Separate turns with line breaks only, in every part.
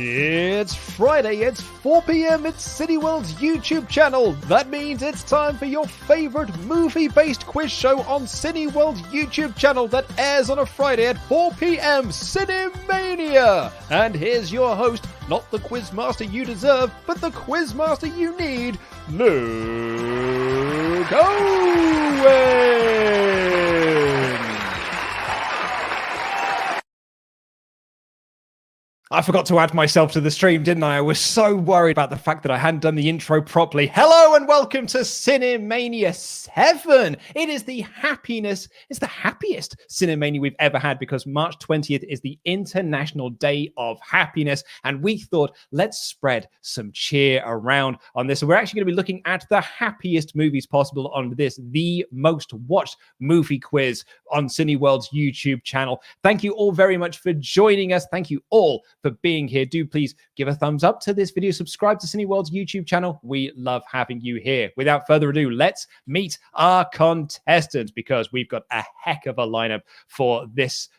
It's Friday, it's 4 p.m, it's Cineworld's YouTube channel. That means it's time for your favorite movie-based quiz show on Cineworld's YouTube channel that airs on a Friday at 4 p.m, CineMania. And here's your host, not the quizmaster you deserve, but the quizmaster you need, Luke Owen. I forgot to add myself to the stream, didn't I? I was so worried about the fact that I hadn't done the intro properly. Hello and welcome to CineMania 7. It is the happiest CineMania we've ever had because March 20th is the International Day of Happiness. And we thought, let's spread some cheer around on this. And we're actually going to be looking at the happiest movies possible on this, the most watched movie quiz on Cineworld's YouTube channel. Thank you all very much for joining us. Thank you all for being here. Do please give a thumbs up to this video. Subscribe to Cineworld's YouTube channel. We love having you here. Without further ado, let's meet our contestants because we've got a heck of a lineup for this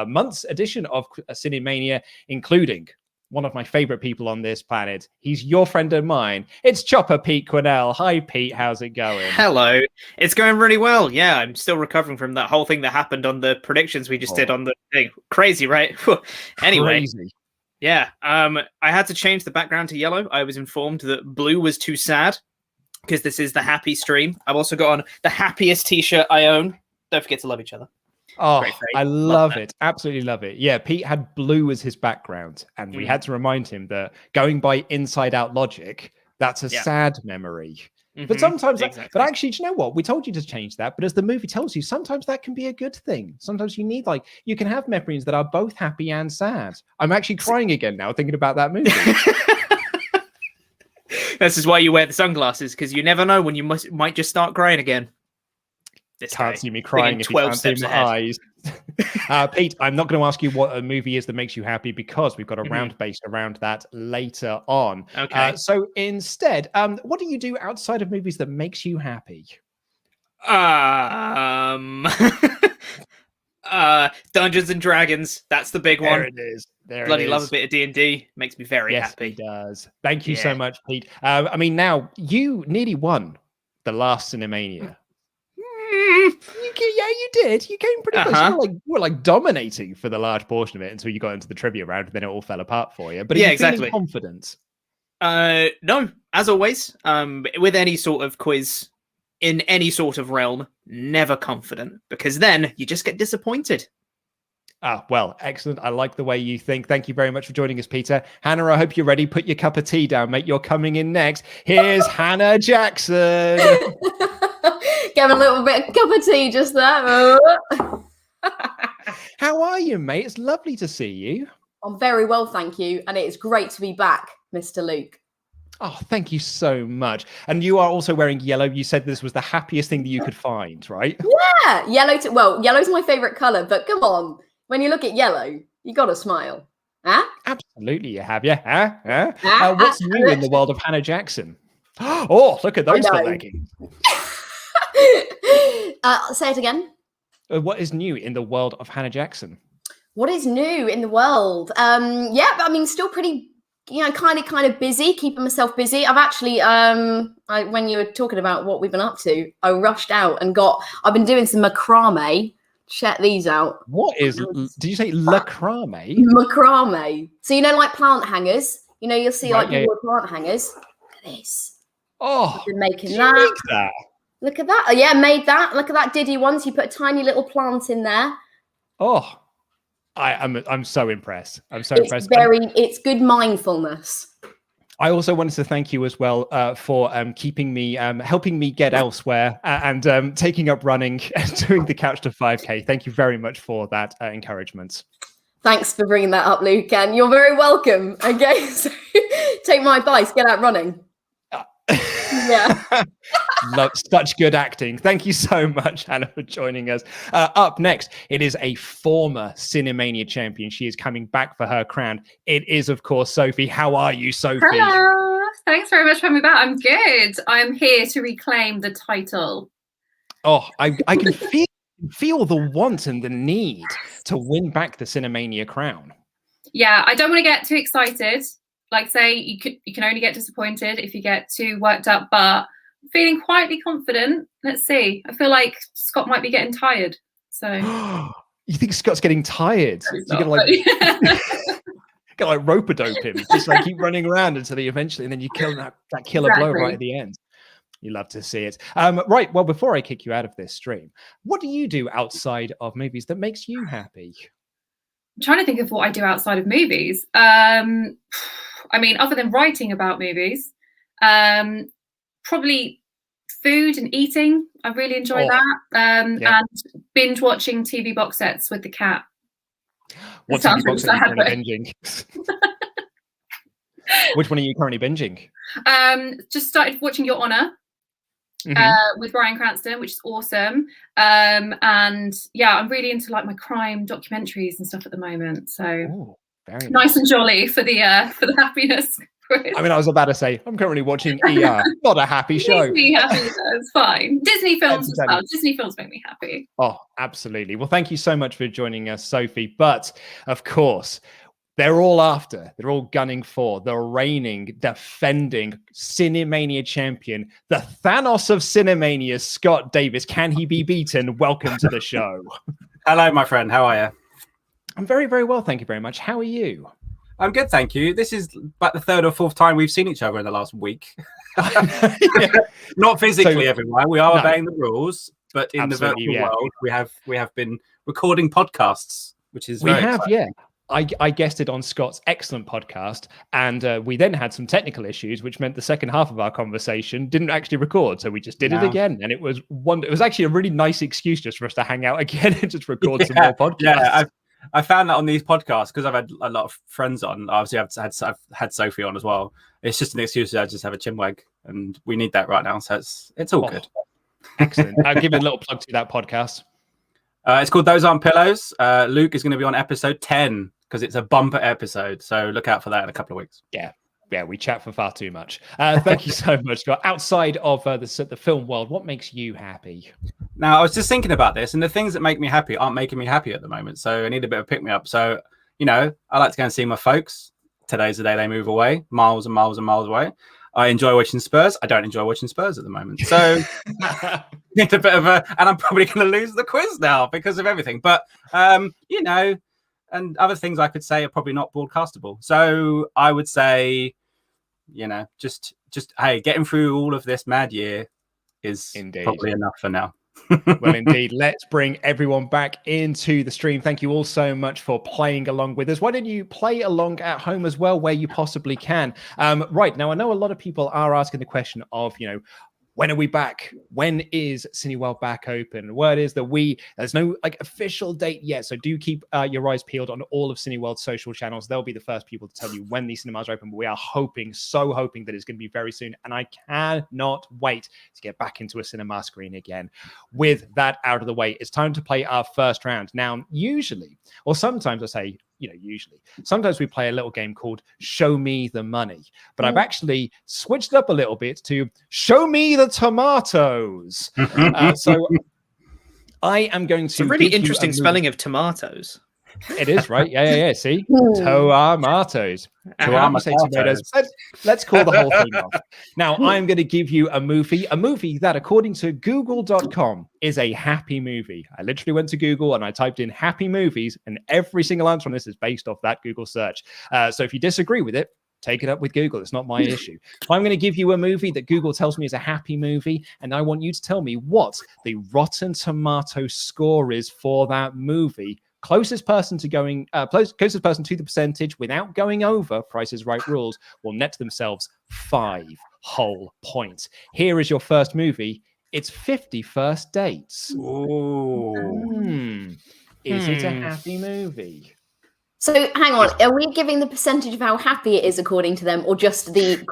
month's edition of CineMania, including one of my favorite people on this planet. He's your friend and mine. It's Chopper Pete Quinnell. Hi, Pete. How's it going?
Hello. It's going really well. Yeah, I'm still recovering from that whole thing that happened on the predictions we just did on the thing. Crazy, right? Anyway.
Crazy.
Yeah, I had to change the background to yellow. I was informed that blue was too sad because this is the happy stream. I've also got on the happiest t-shirt I own. Don't forget to love each other.
Oh, I love it. Absolutely love it. Yeah, Pete had blue as his background, and we had to remind him that going by inside out logic, that's a sad memory. But sometimes, but actually, do you know what? We told you to change that, but as the movie tells you, sometimes that can be a good thing. Sometimes you need, you can have memories that are both happy and sad. I'm actually crying again now thinking about that movie.
This is why you wear the sunglasses, because you never know when you might just start crying again.
Can't see me crying if you can't see my eyes. Pete, I'm not going to ask you what a movie is that makes you happy because we've got a round based around that later on.
Okay.
So instead, what do you do outside of movies that makes you happy?
Dungeons and Dragons. That's the big one.
There it is.
Bloody love a bit of D&D. Makes me very happy.
Yes, it does. Thank you so much, Pete. I mean, now you nearly won the last CineMania. Yeah, you did. You came pretty close. You were like dominating for the large portion of it until you got into the trivia round, and then it all fell apart for you. But are you feeling confident?
No, as always. With any sort of quiz in any sort of realm, never confident because then you just get disappointed.
Well, excellent. I like the way you think. Thank you very much for joining us, Peter. Hannah, I hope you're ready. Put your cup of tea down, mate. You're coming in next. Here's Hannah Jackson.
Give a little bit of cup of tea just there.
How are you, mate? It's lovely to see you.
I'm very well, thank you. And it's great to be back, Mr. Luke.
Oh, thank you so much. And you are also wearing yellow. You said this was the happiest thing that you could find, right?
Yeah, yellow's my favorite color, but come on. When you look at yellow, you got to smile. Huh?
Absolutely, you have, yeah. What's new in the world of Hannah Jackson? Oh, look at those leggings.
Say it again.
What is new in the world of Hannah Jackson?
What is new in the world? Still pretty, kind of busy, keeping myself busy. I've actually, when you were talking about what we've been up to, I rushed out and I've been doing some macrame. Check these out.
What is, did you say macrame?
Macrame. So, like plant hangers, you'll see plant hangers. Look at this.
Oh,
I've been making that. Look at that. Yeah, made that. Look at that Diddy ones. You put a tiny little plant in there.
Oh, I'm so impressed. Impressed.
It's good mindfulness.
I also wanted to thank you as well for keeping me, helping me get elsewhere and taking up running and doing the Couch to 5K. Thank you very much for that encouragement.
Thanks for bringing that up, Luke. And you're very welcome. Okay, so take my advice, get out running. Yeah.
Love, such good acting. Thank you so much, Hannah, for joining us. Up next, it is a former CineMania champion. She is coming back for her crown. It is, of course, Sophie. How are you, Sophie?
Hello. Thanks very much for having me back. I'm good. I'm here to reclaim the title.
Oh, I can feel the want and the need to win back the CineMania crown.
Yeah, I don't want to get too excited. Like say you can only get disappointed if you get too worked up, but feeling quietly confident. Let's see. I feel like Scott might be getting tired. So
you think Scott's getting tired?
He's
You're
not,
gonna like rope-a-dope him, just like keep running around until he eventually, and then you kill that killer blow right at the end. You love to see it. Right. Well, before I kick you out of this stream, what do you do outside of movies that makes you happy?
I'm trying to think of what I do outside of movies. I mean, other than writing about movies, probably food and eating. I really enjoy that. And binge watching TV box sets with the cat.
What TV box set are you currently binging? Which one are you currently binging?
Just started watching Your Honor. With Bryan Cranston, which is awesome. And yeah, I'm really into like my crime documentaries and stuff at the moment. So very nice and jolly for the happiness.
I mean, I was about to say I'm currently watching ER. Not a happy show.
Disney happy, it's fine. Disney films as well. Disney films make me happy.
Oh, absolutely. Well, thank you so much for joining us, Sophie. But of course, they're all gunning for the reigning, defending CineMania champion, the Thanos of CineMania, Scott Davis. Can he be beaten? Welcome to the show.
Hello, my friend. How are you?
I'm very, very well. Thank you very much. How are you?
I'm good, thank you. This is about the third or fourth time we've seen each other in the last week. Not physically, everyone. We are obeying the rules, but in the virtual world, we have been recording podcasts, which is very exciting.
I guested on Scott's excellent podcast, and we then had some technical issues, which meant the second half of our conversation didn't actually record. So we just did it again, and it was actually a really nice excuse just for us to hang out again and just record some more podcasts.
Yeah, I found that on these podcasts because I've had a lot of friends on. Obviously, I've had Sophie on as well. It's just an excuse to just have a chinwag, and we need that right now. So it's all good.
Excellent. I'll give a little plug to that podcast.
It's called Those Aren't Pillows. Luke is going to be on episode 10 because it's a bumper episode. So look out for that in a couple of weeks.
Yeah, we chat for far too much. Thank you so much, Scott. Outside of the film world, what makes you happy?
Now, I was just thinking about this, and the things that make me happy aren't making me happy at the moment. So I need a bit of pick-me-up. So, I like to go and see my folks. Today's the day they move away, miles and miles and miles away. I enjoy watching Spurs. I don't enjoy watching Spurs at the moment. So need a bit of and I'm probably going to lose the quiz now because of everything. But, and other things I could say are probably not broadcastable. So I would say, just hey, getting through all of this mad year is probably enough for now.
Well, indeed. Let's bring everyone back into the stream. Thank you all so much for playing along with us. Why don't you play along at home as well, where you possibly can? Right now, I know a lot of people are asking the question of, when are we back? When is Cineworld back open? The word is that there's no official date yet. So do keep your eyes peeled on all of Cineworld's social channels. They'll be the first people to tell you when these cinemas are open. But we are hoping that it's going to be very soon. And I cannot wait to get back into a cinema screen again. With that out of the way, it's time to play our first round. Now, usually, or sometimes I say, sometimes we play a little game called Show Me the Money, but I've actually switched up a little bit to Show Me the Tomatoes. So I am going to.
It's a really interesting spelling of tomatoes.
It is, right? Yeah. See? Tomatoes. Let's call the whole thing off. Now, I'm going to give you a movie that, according to Google.com, is a happy movie. I literally went to Google and I typed in happy movies, and every single answer on this is based off that Google search. So if you disagree with it, take it up with Google. It's not my issue. I'm going to give you a movie that Google tells me is a happy movie, and I want you to tell me what the Rotten Tomato score is for that movie. Closest person to the percentage without going over Price is Right rules will net themselves 5 whole points. Here is your first movie. It's 50 First Dates.
Ooh.
Is it a happy movie?
So hang on, are we giving the percentage of how happy it is according to them, or just the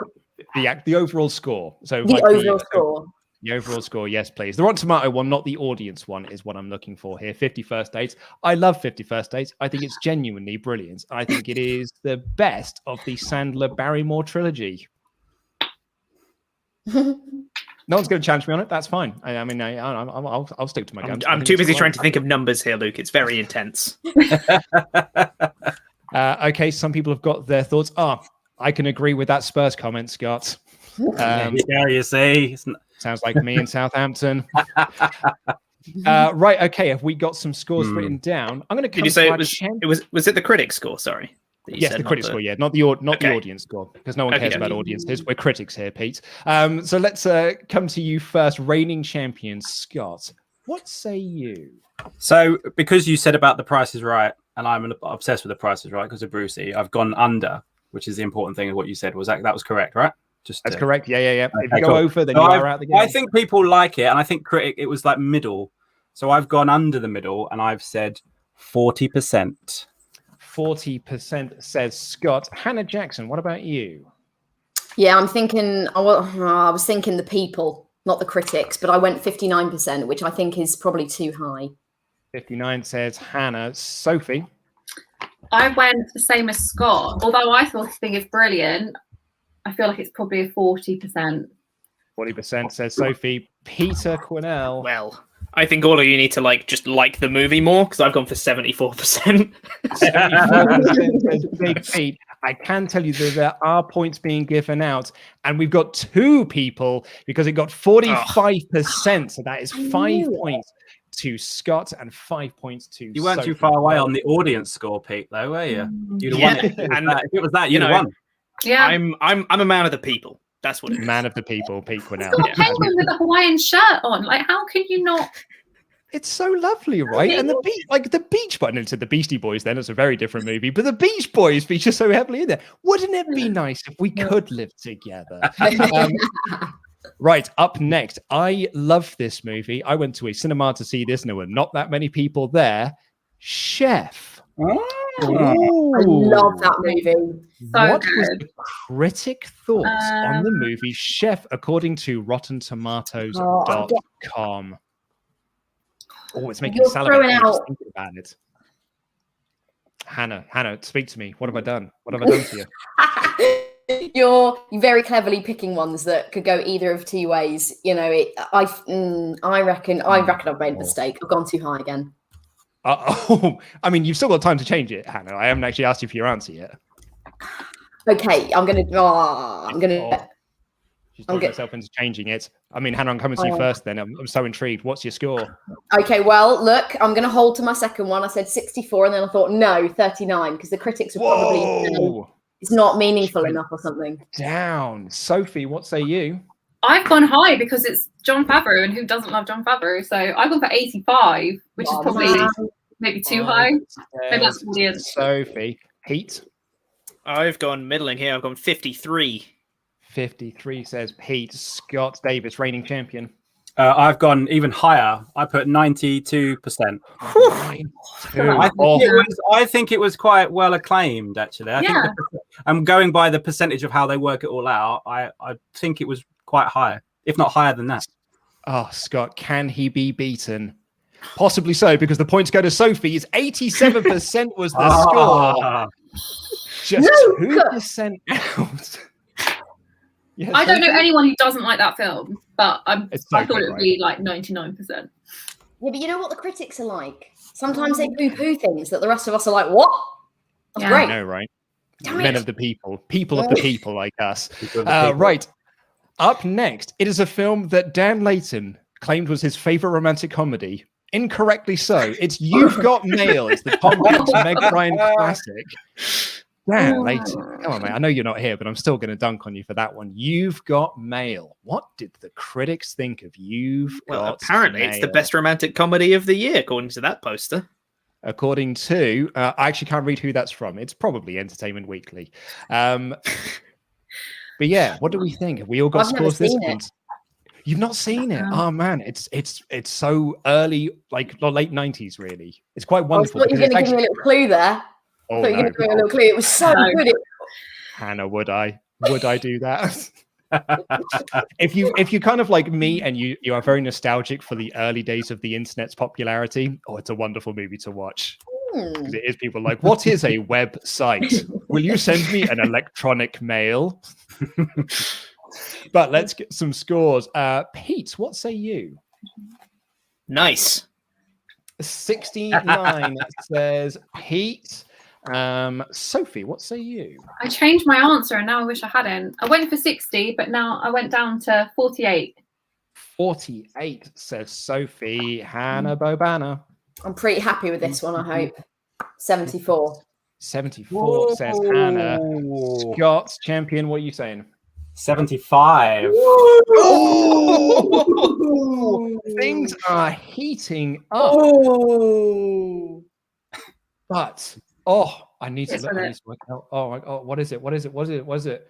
overall score? So
the overall score.
The overall score, yes, please. The Rotten Tomato one, not the audience one, is what I'm looking for here. 50 First Dates. I love 50 First Dates. I think it's genuinely brilliant. I think it is the best of the Sandler-Barrymore trilogy. No one's going to challenge me on it. That's fine. I'll stick to my guns.
I'm too busy trying to think of numbers here, Luke. It's very intense.
Okay, some people have got their thoughts. I can agree with that Spurs comment, Scott.
You see.
Sounds like me in Southampton. Right, okay. Have we got some scores written down? I'm going to come.
Did you say was it the critic score? Sorry.
Yes, the critic score. Yeah, not the audience score, because no one cares about audiences. We're critics here, Pete. So let's come to you first, reigning champion Scott. What say you?
So, because you said about The Price is Right, and I'm obsessed with The Price is Right because of Brucey, I've gone under, which is the important thing of what you said. That was correct, right?
That's correct. Yeah. Okay,
if
you go over, then you are out the game.
I think people like it, and I think it was like middle. So I've gone under the middle, and I've said 40%.
40% says Scott. Hannah Jackson, what about you?
Yeah, I'm thinking. I was thinking the people, not the critics, but I went 59%, which I think is probably too high.
59 says Hannah. Sophie?
I went the same as Scott. Although I think it's brilliant, I feel like it's probably a 40%.
40% says Sophie. Peter Quinnell.
Well, I think all of you need to just like the movie more, because I've gone for 74%.
74% says Big Pete. I can tell you that there are points being given out, and we've got 2 people because it got 45%. So that is 5 points to Scott and 5 points to
You weren't
Sophie.
too far away on the audience score, Pete, though, were you? You'd have won it.
And
if it was that, you'd have won.
Yeah,
I'm a man of the people. That's what it is.
Man of the people, Pete Quinnell.
It's got a penguin with a Hawaiian shirt on. How can you not?
It's so lovely, right? And the Beach Boys, into the Beastie Boys, then it's a very different movie, but the Beach Boys feature so heavily in there. Wouldn't it be nice if we could live together? Right, up next. I love this movie. I went to a cinema to see this, and there were not that many people there. Chef.
I love that movie.
What was the critic thoughts on the movie Chef according to RottenTomatoes.com? Oh, it's making me salivate just thinking about it. Hannah, speak to me. What have I done? What have I done to you?
You're very cleverly picking ones that could go either of 2 ways. I reckon I've made a mistake. I've gone too high again.
I mean, you've still got time to change it, Hannah. I haven't actually asked you for your answer yet.
Okay, I'm gonna.
She's talking herself into changing it. I mean, Hannah, I'm coming to you first. Then I'm so intrigued. What's your score?
Okay, well, look, I'm gonna hold to my second one. I said 64, and then I thought no, 39, because the critics were probably it's not meaningful enough or something.
Down, Sophie. What say you?
I've gone high because it's Jon Favreau, and who doesn't love Jon Favreau? So I've gone for 85, which is probably maybe too high. Maybe that's audience.
Sophie. Pete?
I've gone middling here. I've gone 53.
53 says Pete. Scott Davis, reigning champion.
I've gone even higher. I put 92%. I think it was quite well acclaimed, actually. I think I'm going by the percentage of how they work it all out. I think it was quite high, if not higher than that.
Oh, Scott, can he be beaten? Possibly so, because the points go to Sophie. It's 87% was the score. Just 2% out.
Yeah, I don't know anyone who doesn't like that film, but I thought it would be like 99%.
Yeah, but you know what the critics are like? Sometimes they poo-poo things that the rest of us are like, what? That's great.
I know, right? Men of the people of the people like us. Right. Up next, it is a film that Dan Layton claimed was his favorite romantic comedy. Incorrectly so. It's You've Got Mail. It's the Tom Hanks Meg Ryan classic. Dan Layton, come on, mate. I know you're not here, but I'm still going to dunk on you for that one. You've Got Mail. What did the critics think of You've Got
apparently
Mail?
It's the best romantic comedy of the year, according to that poster.
According to, I actually can't read who that's from. It's probably Entertainment Weekly. But yeah, what do we think? Have we all got scores this point? You've not seen it? Oh man, it's so early, like late 90s, really. It's quite wonderful.
I thought you were going to give me a little clue there.
Oh,
I thought you were going to give me a little clue. It was so good.
Hannah, would I do that? If you kind of like me and you are very nostalgic for the early days of the internet's popularity, it's a wonderful movie to watch. Because it is people like, what is a website? Will you send me an electronic mail? But let's get some scores. Pete, what say you?
Nice.
69 says Pete. Sophie, what say you?
I changed my answer and now I wish I hadn't. I went for 60, but now I went down to 48.
48, says Sophie. Hannah Bobana.
I'm pretty happy with this one, I hope. 74.
74, says Hannah. Scott, champion, what are you saying?
75.
Oh! Things are heating up.
Oh.
But, I need to work out. Oh, my God, what is it? What is it?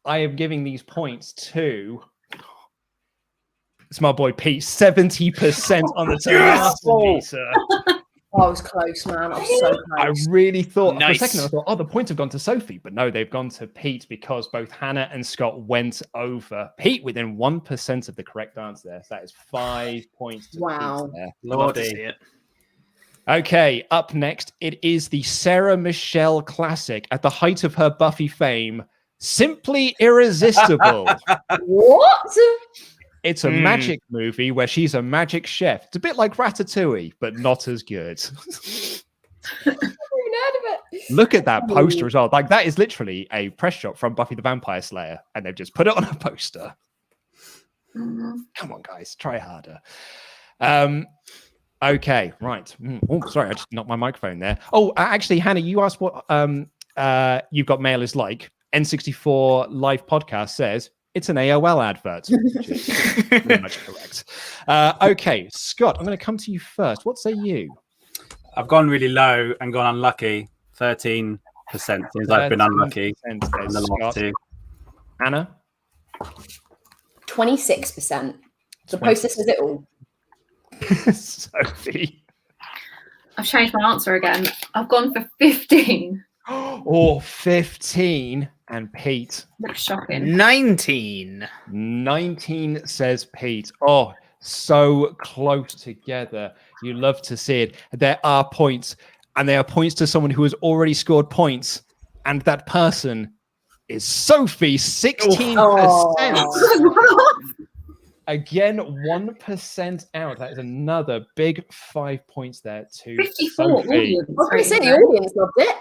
I am giving these points to... It's my boy Pete, 70% on the tomato, sir.
I was close, man. I was so close.
I really thought
Nice.
for a second I thought, the points have gone to Sophie, but no, they've gone to Pete because both Hannah and Scott went over. Pete within 1% of the correct answer there. So that is 5 points to Pete there.
Love to see it.
Okay, up next, it is the Sarah Michelle classic at the height of her Buffy fame, Simply Irresistible.
What?
It's a magic movie where she's a magic chef. It's a bit like Ratatouille, but not as good. Look at that poster as well. Like, that is literally a press shot from Buffy the Vampire Slayer, and they've just put it on a poster. Come on, guys, try harder. Okay, right. Oh, sorry, I just knocked my microphone there. Oh, actually, Hannah, you asked what You've Got Mail is like. N64 live podcast says it's an AOL advert, which is pretty much correct. Okay, Scott, I'm going to come to you first. What say you?
I've gone really low and gone unlucky. 13%. Seems I've been unlucky in the last two.
Anna?
26%. The poster says it all.
Sophie?
I've changed my answer again. I've gone for 15.
Or 15. And Pete?
Looks shocking.
19.
19, says Pete. Oh, so close together. You love to see it. There are points, and there are points to someone who has already scored points, and that person is Sophie, 16%.
Oh.
Again, 1% out. That is another big 5 points there to
54
Sophie.
I
audience.
was going to say the audience loved it.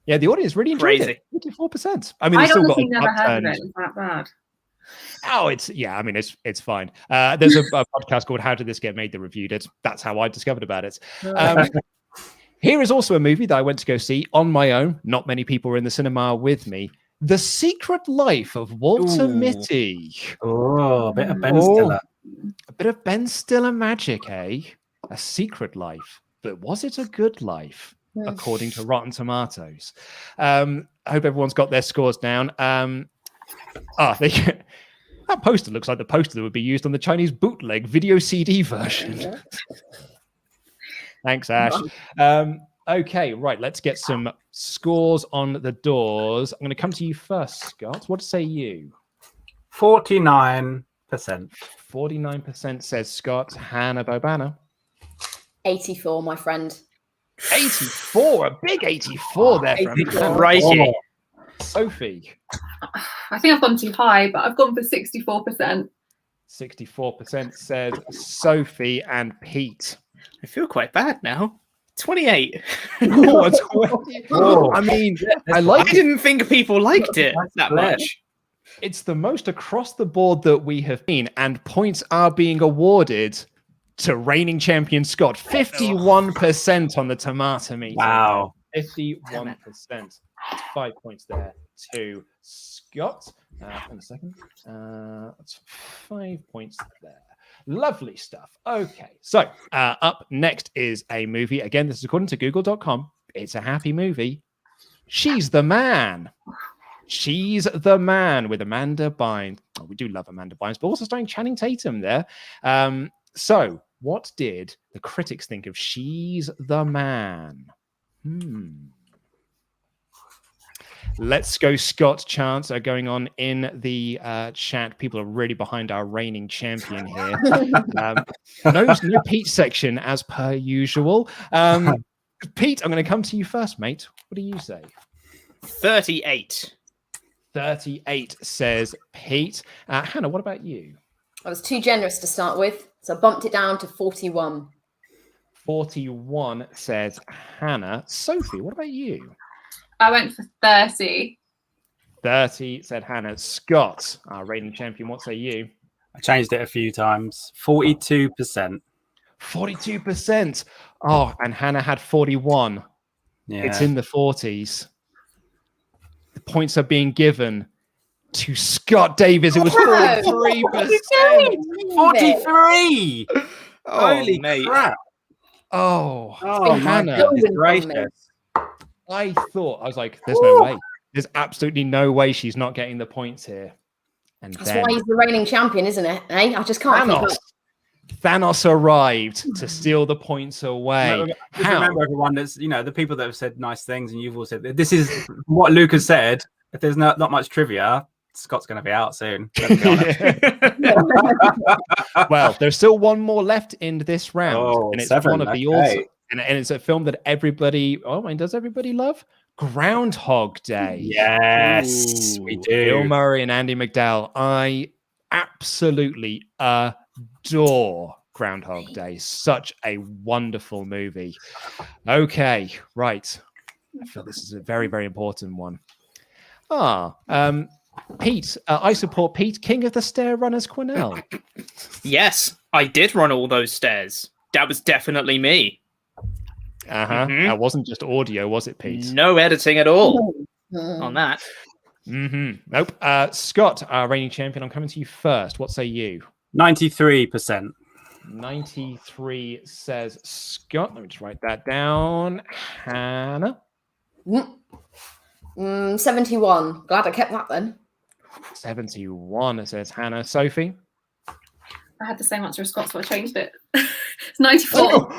Yeah, the audience really enjoyed
Crazy.
it. 54%. I mean,
I
it's still got
honestly
an
never heard of
upturned.
it. It's that bad.
Oh, it's fine. There's a podcast called How Did This Get Made that reviewed it. That's how I discovered about it. Here is also a movie that I went to go see on my own. Not many people were in the cinema with me. The Secret Life of Walter Mitty.
Oh, a bit of Ben Stiller.
A bit of Ben Stiller magic, eh? A secret life. But was it a good life? According to Rotten Tomatoes. I hope everyone's got their scores down. That poster looks like the poster that would be used on the Chinese bootleg video CD version. Thanks, Ash. Okay, right. Let's get some scores on the doors. I'm going to come to you first, Scott. What say you?
49%.
49% says Scott. Hannah Bobana.
84, my friend.
84, a big 84 there from
84.
Righty.
Sophie.
I think I've gone too high, but I've gone for 64%.
64% says Sophie and Pete.
I feel quite bad now. 28.
I mean,
I didn't think people liked it that much.
It's the most across the board that we have seen, and points are being awarded to reigning champion Scott. 51% on the tomato meter.
Wow.
51%. 5 points there to Scott. In a second. That's 5 points there. Lovely stuff. Okay, so up next is a movie. Again, this is according to google.com. It's a happy movie. She's the Man. She's the Man with Amanda Bynes. Oh, we do love Amanda Bynes, but also starring Channing Tatum there. So what did the critics think of She's the Man? Let's go. Scott chants are going on in the chat. People are really behind our reigning champion here. No Pete section as per usual. Pete, I'm going to come to you first, mate. What do you say?
38.
38 says Pete. Hannah, what about you?
I was too generous to start with, so I bumped it down to 41.
41 says Hannah. Sophie, what about you?
I went for 30.
30, said Hannah. Scott, our reigning champion, what say you?
I changed it a few times. 42%.
42%. Oh, and Hannah had 41.
Yeah.
It's in the 40s. The points are being given to Scott Davis. It was 43%.
43. Holy
mate.
crap.
Oh,
Oh,
Hannah.
goodness gracious.
I was like, there's no way. There's absolutely no way she's not getting the points here. And
That's why he's the reigning champion, isn't it? Eh? I just can't keep up.
Thanos arrived to steal the points away.
Just remember, everyone, that's the people that have said nice things, and you've all said this is what Luke has said. If there's not much trivia, Scott's going to be out soon.
Well, there's still one more left in this round, and it's
7,
one of the awesome. And it's a film that everybody. Oh, and does everybody love? Groundhog Day.
Yes, we do.
Bill Murray and Andy McDowell. I absolutely adore Groundhog Day. Such a wonderful movie. Okay, right. I feel this is a very, very important one. Pete, I support Pete, King of the Stair Runners Quinnell.
Yes, I did run all those stairs. That was definitely me.
That wasn't just audio, was it, Pete?
No editing at all on that.
Nope. Scott, our reigning champion, I'm coming to you first. What say you?
93%.
93 says Scott. Let me just write that down. Hannah?
71. Glad I kept that then.
71, it says Hannah. Sophie?
I had the same answer as Scott, so I changed it. It's 94.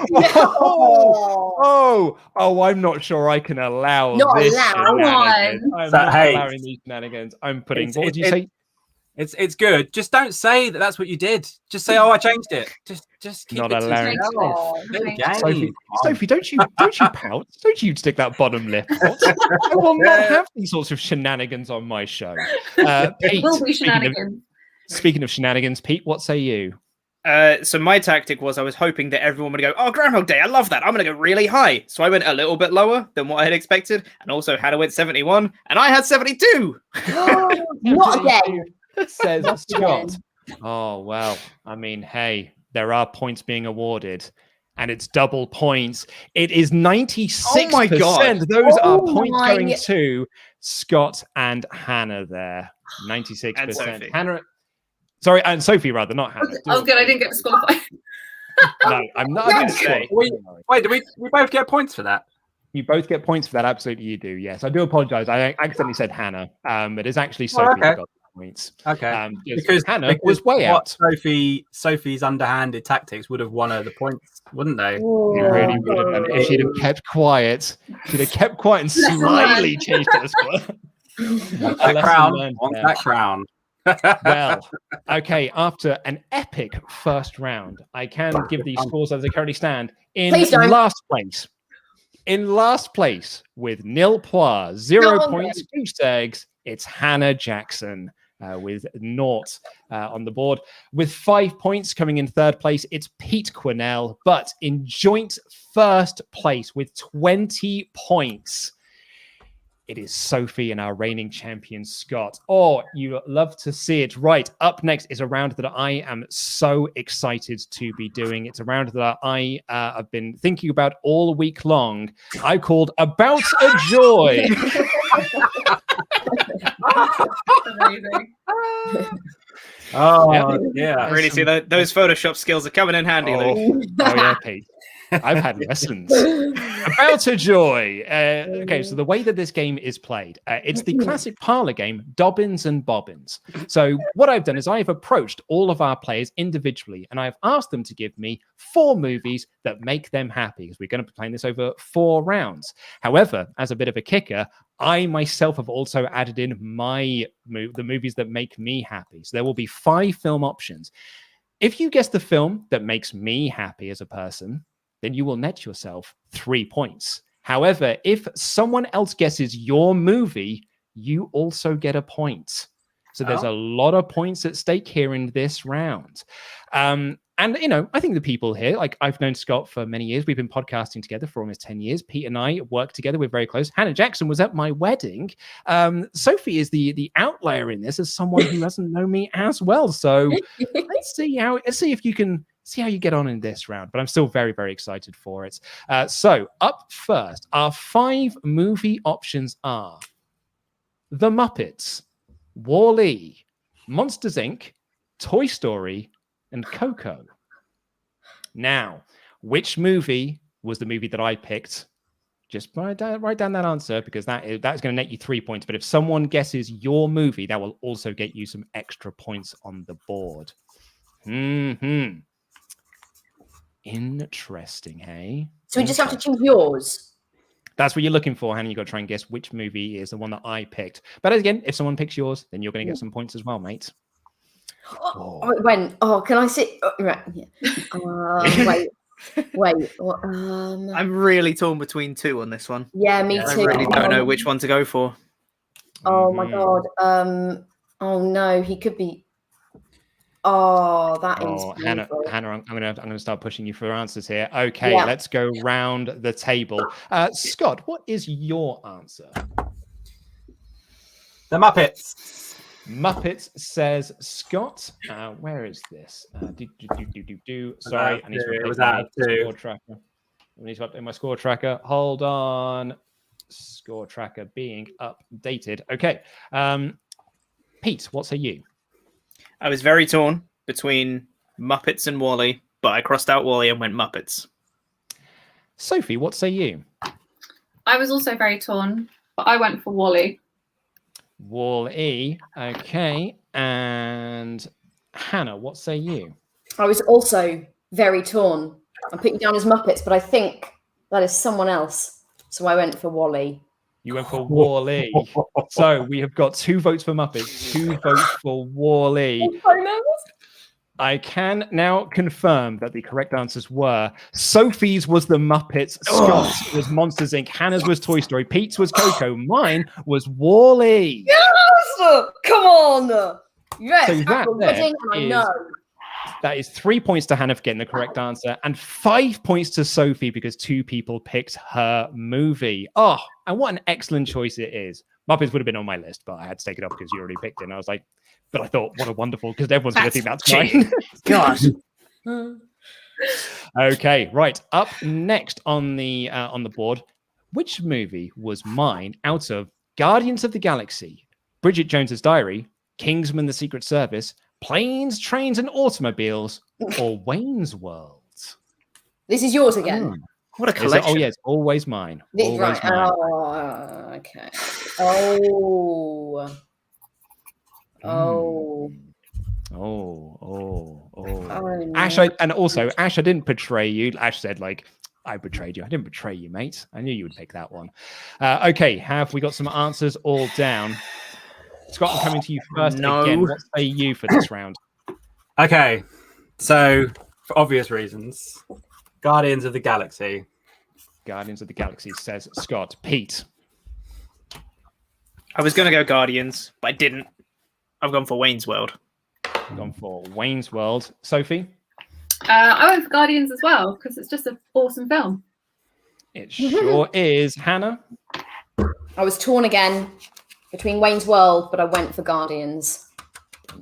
I'm not sure I can allow
Not
this.
allowed.
I'm not allowing these shenanigans. I'm putting. What would you say?
It's good. Just don't say that's what you did. Just say, "Oh, I changed it." Just keep
not
it
allowing.
Sophie,
don't you pout? Don't you stick that bottom lip out? I will not have these sorts of shenanigans on my show. Pete,
Will be shenanigans.
Speaking of shenanigans, Pete, what say you?
So my tactic was I was hoping that everyone would go, "Oh, Groundhog Day, I love that. I'm going to go really high." So I went a little bit lower than what I had expected, and also Hannah went 71, and I had 72.
Not again.
Says Scott. Oh, well, I mean, hey, there are points being awarded, and it's double points. It is 96%.
Oh my God.
Those are points going to Scott and Hannah there. 96%.
And Sophie.
Hannah, sorry, and Sophie, rather, not Hannah.
Oh, good. I didn't get disqualified.
No, I'm not going to say.
Wait, do we both get points for that?
You both get points for that. Absolutely, you do. Yes, I do apologize. I accidentally said Hannah, but it's actually Sophie that got points.
Okay,
because Hannah was way out.
Sophie's underhanded tactics would have won her the points, wouldn't they?
It really would have done. If she'd have kept quiet, and slightly changed it as well.
That crown.
Well, okay, after an epic first round, I can give these scores as they currently stand. In last place with nil points, 0 points, goose eggs, it's Hannah Jackson with 0 on the board. With 5 points coming in third place, it's Pete Quinnell, but in joint first place with 20 points, it is Sophie and our reigning champion, Scott. Oh, you love to see it. Right, up next is a round that I am so excited to be doing. It's a round that I have been thinking about all week long. I called About a Joy.
Amazing.
Oh, yeah.
Really see that those Photoshop skills are coming in handy, Luke.
Oh, yeah, Pete. I've had lessons. About a Joy. Okay, so the way that this game is played, it's the classic parlor game, Dobbins and Bobbins. So what I've done is I've approached all of our players individually, and I've asked them to give me 4 movies that make them happy, because we're going to be playing this over 4 rounds. However, as a bit of a kicker, I myself have also added in the movies that make me happy. So there will be 5 film options. If you guess the film that makes me happy as a person, then you will net yourself 3 points. However, if someone else guesses your movie, you also get a point. So there's a lot of points at stake here in this round. And, you know, I think the people here, like I've known Scott for many years. We've been podcasting together for almost 10 years. Pete and I work together. We're very close. Hannah Jackson was at my wedding. Sophie is the outlier in this as someone who doesn't know me as well. So let's see if you can see how you get on in this round. But I'm still very, very excited for it. So up first, our 5 movie options are The Muppets, Wall-E, Monsters, Inc., Toy Story, and Coco. Now, which movie was the movie that I picked? Just write down that answer, because that's going to net you 3 points. But if someone guesses your movie, that will also get you some extra points on the board. Interesting, hey?
So we just have to choose yours.
That's what you're looking for, Hannah. You got to try and guess which movie is the one that I picked. But again, if someone picks yours, then you're going to get some points as well, mate.
Can I sit? Right. Yeah. Wait. What,
I'm really torn between 2 on this one.
Yeah, me too.
I really don't know which one to go for.
Oh my god. Oh no, he could be. Oh, that is.
Hannah, I'm gonna start pushing you for answers here. Okay, let's go round the table. Scott, what is your answer?
The Muppets.
Muppets, says Scott. Where is this? Sorry, I need to update my score tracker. I need to update my score tracker. Hold on. Score tracker being updated. Okay. Pete, what say you?
I was very torn between Muppets and Wall-E, but I crossed out Wall-E and went Muppets.
Sophie, what say you?
I was also very torn, but I went for Wall-E.
Wall-E. Okay. And Hannah, what say you?
I was also very torn. I'm putting down as Muppets, but I think that is someone else. So I went for Wall-E.
You went for Wall-E. So we have got 2 votes for Muppets, 2 votes for Wall-E.
I'm so nervous.
I can now confirm that the correct answers were Sophie's was The Muppets, Scott's was Monsters, Inc., Hannah's was Toy Story, Pete's was Coco, mine was Wall-E.
Yes! Come on! Yes,
So
I know.
That is 3 points to Hannah for getting the correct answer, and 5 points to Sophie because 2 people picked her movie. Oh, and what an excellent choice it is. Muppets would have been on my list, but I had to take it off because you already picked it. And I was like, but I thought, what a wonderful, because everyone's going to think that's mine.
God.
Okay, right. Up next on the board, which movie was mine out of Guardians of the Galaxy, Bridget Jones's Diary, Kingsman: The Secret Service, Planes, Trains, and Automobiles, or Wayne's World?
This is yours again.
What a collection.
Oh, yeah, it's always mine. Always
right.
mine.
Oh, okay. Oh. No.
Ash, Ash, I didn't betray you. Ash said, I betrayed you. I didn't betray you, mate. I knew you would pick that one. Okay, have we got some answers all down? Scott, I'm coming to you first again. What say you for this round?
Okay, so for obvious reasons, Guardians of the Galaxy.
Guardians of the Galaxy, says Scott. Pete.
I was going to go Guardians, but I didn't. I've gone for Wayne's World.
Gone for Wayne's World. Sophie?
I went for Guardians as well, because it's just an awesome film.
It sure is. Hannah?
I was torn again between Wayne's World, but I went for Guardians.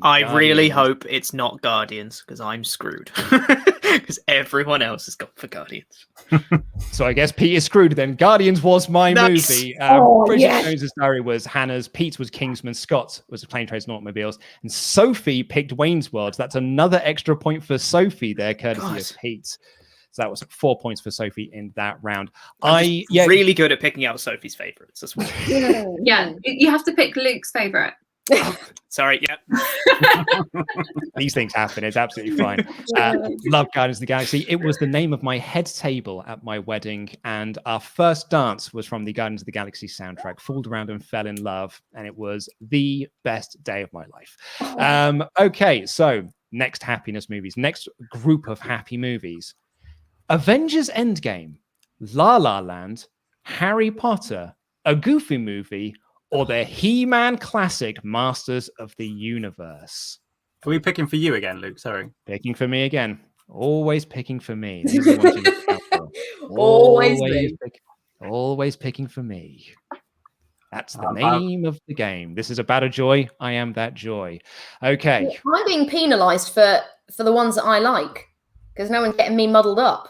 I really hope it's not Guardians, because I'm screwed. Because everyone else has gone for Guardians.
So I guess Pete is screwed then. Guardians was my movie. Bridget Jones's Diary was Hannah's. Pete's was Kingsman. Scott's was Plane, Trains, and Automobiles. And Sophie picked Wayne's World. So that's another extra point for Sophie there, courtesy of Pete. So that was 4 points for Sophie in that round.
I'm really good at picking out Sophie's favorites as well.
Yeah, you have to pick Luke's favorite.
Sorry, yeah.
These things happen. It's absolutely fine. Love Guardians of the Galaxy. It was the name of my head table at my wedding, and our first dance was from the Guardians of the Galaxy soundtrack. Fooled around and fell in love, and it was the best day of my life. Okay, so next happiness movies. Next group of happy movies. Avengers Endgame, La La Land, Harry Potter, a Goofy movie, or the He-Man classic Masters of the Universe?
Are we picking for you again, Luke? Sorry.
Picking for me again. Always picking for me. This is what you look out for. Always picking for me. That's the name of the game. This is about a joy. I am that joy. Okay.
I'm being penalised for the ones that I like because no one's getting me muddled up.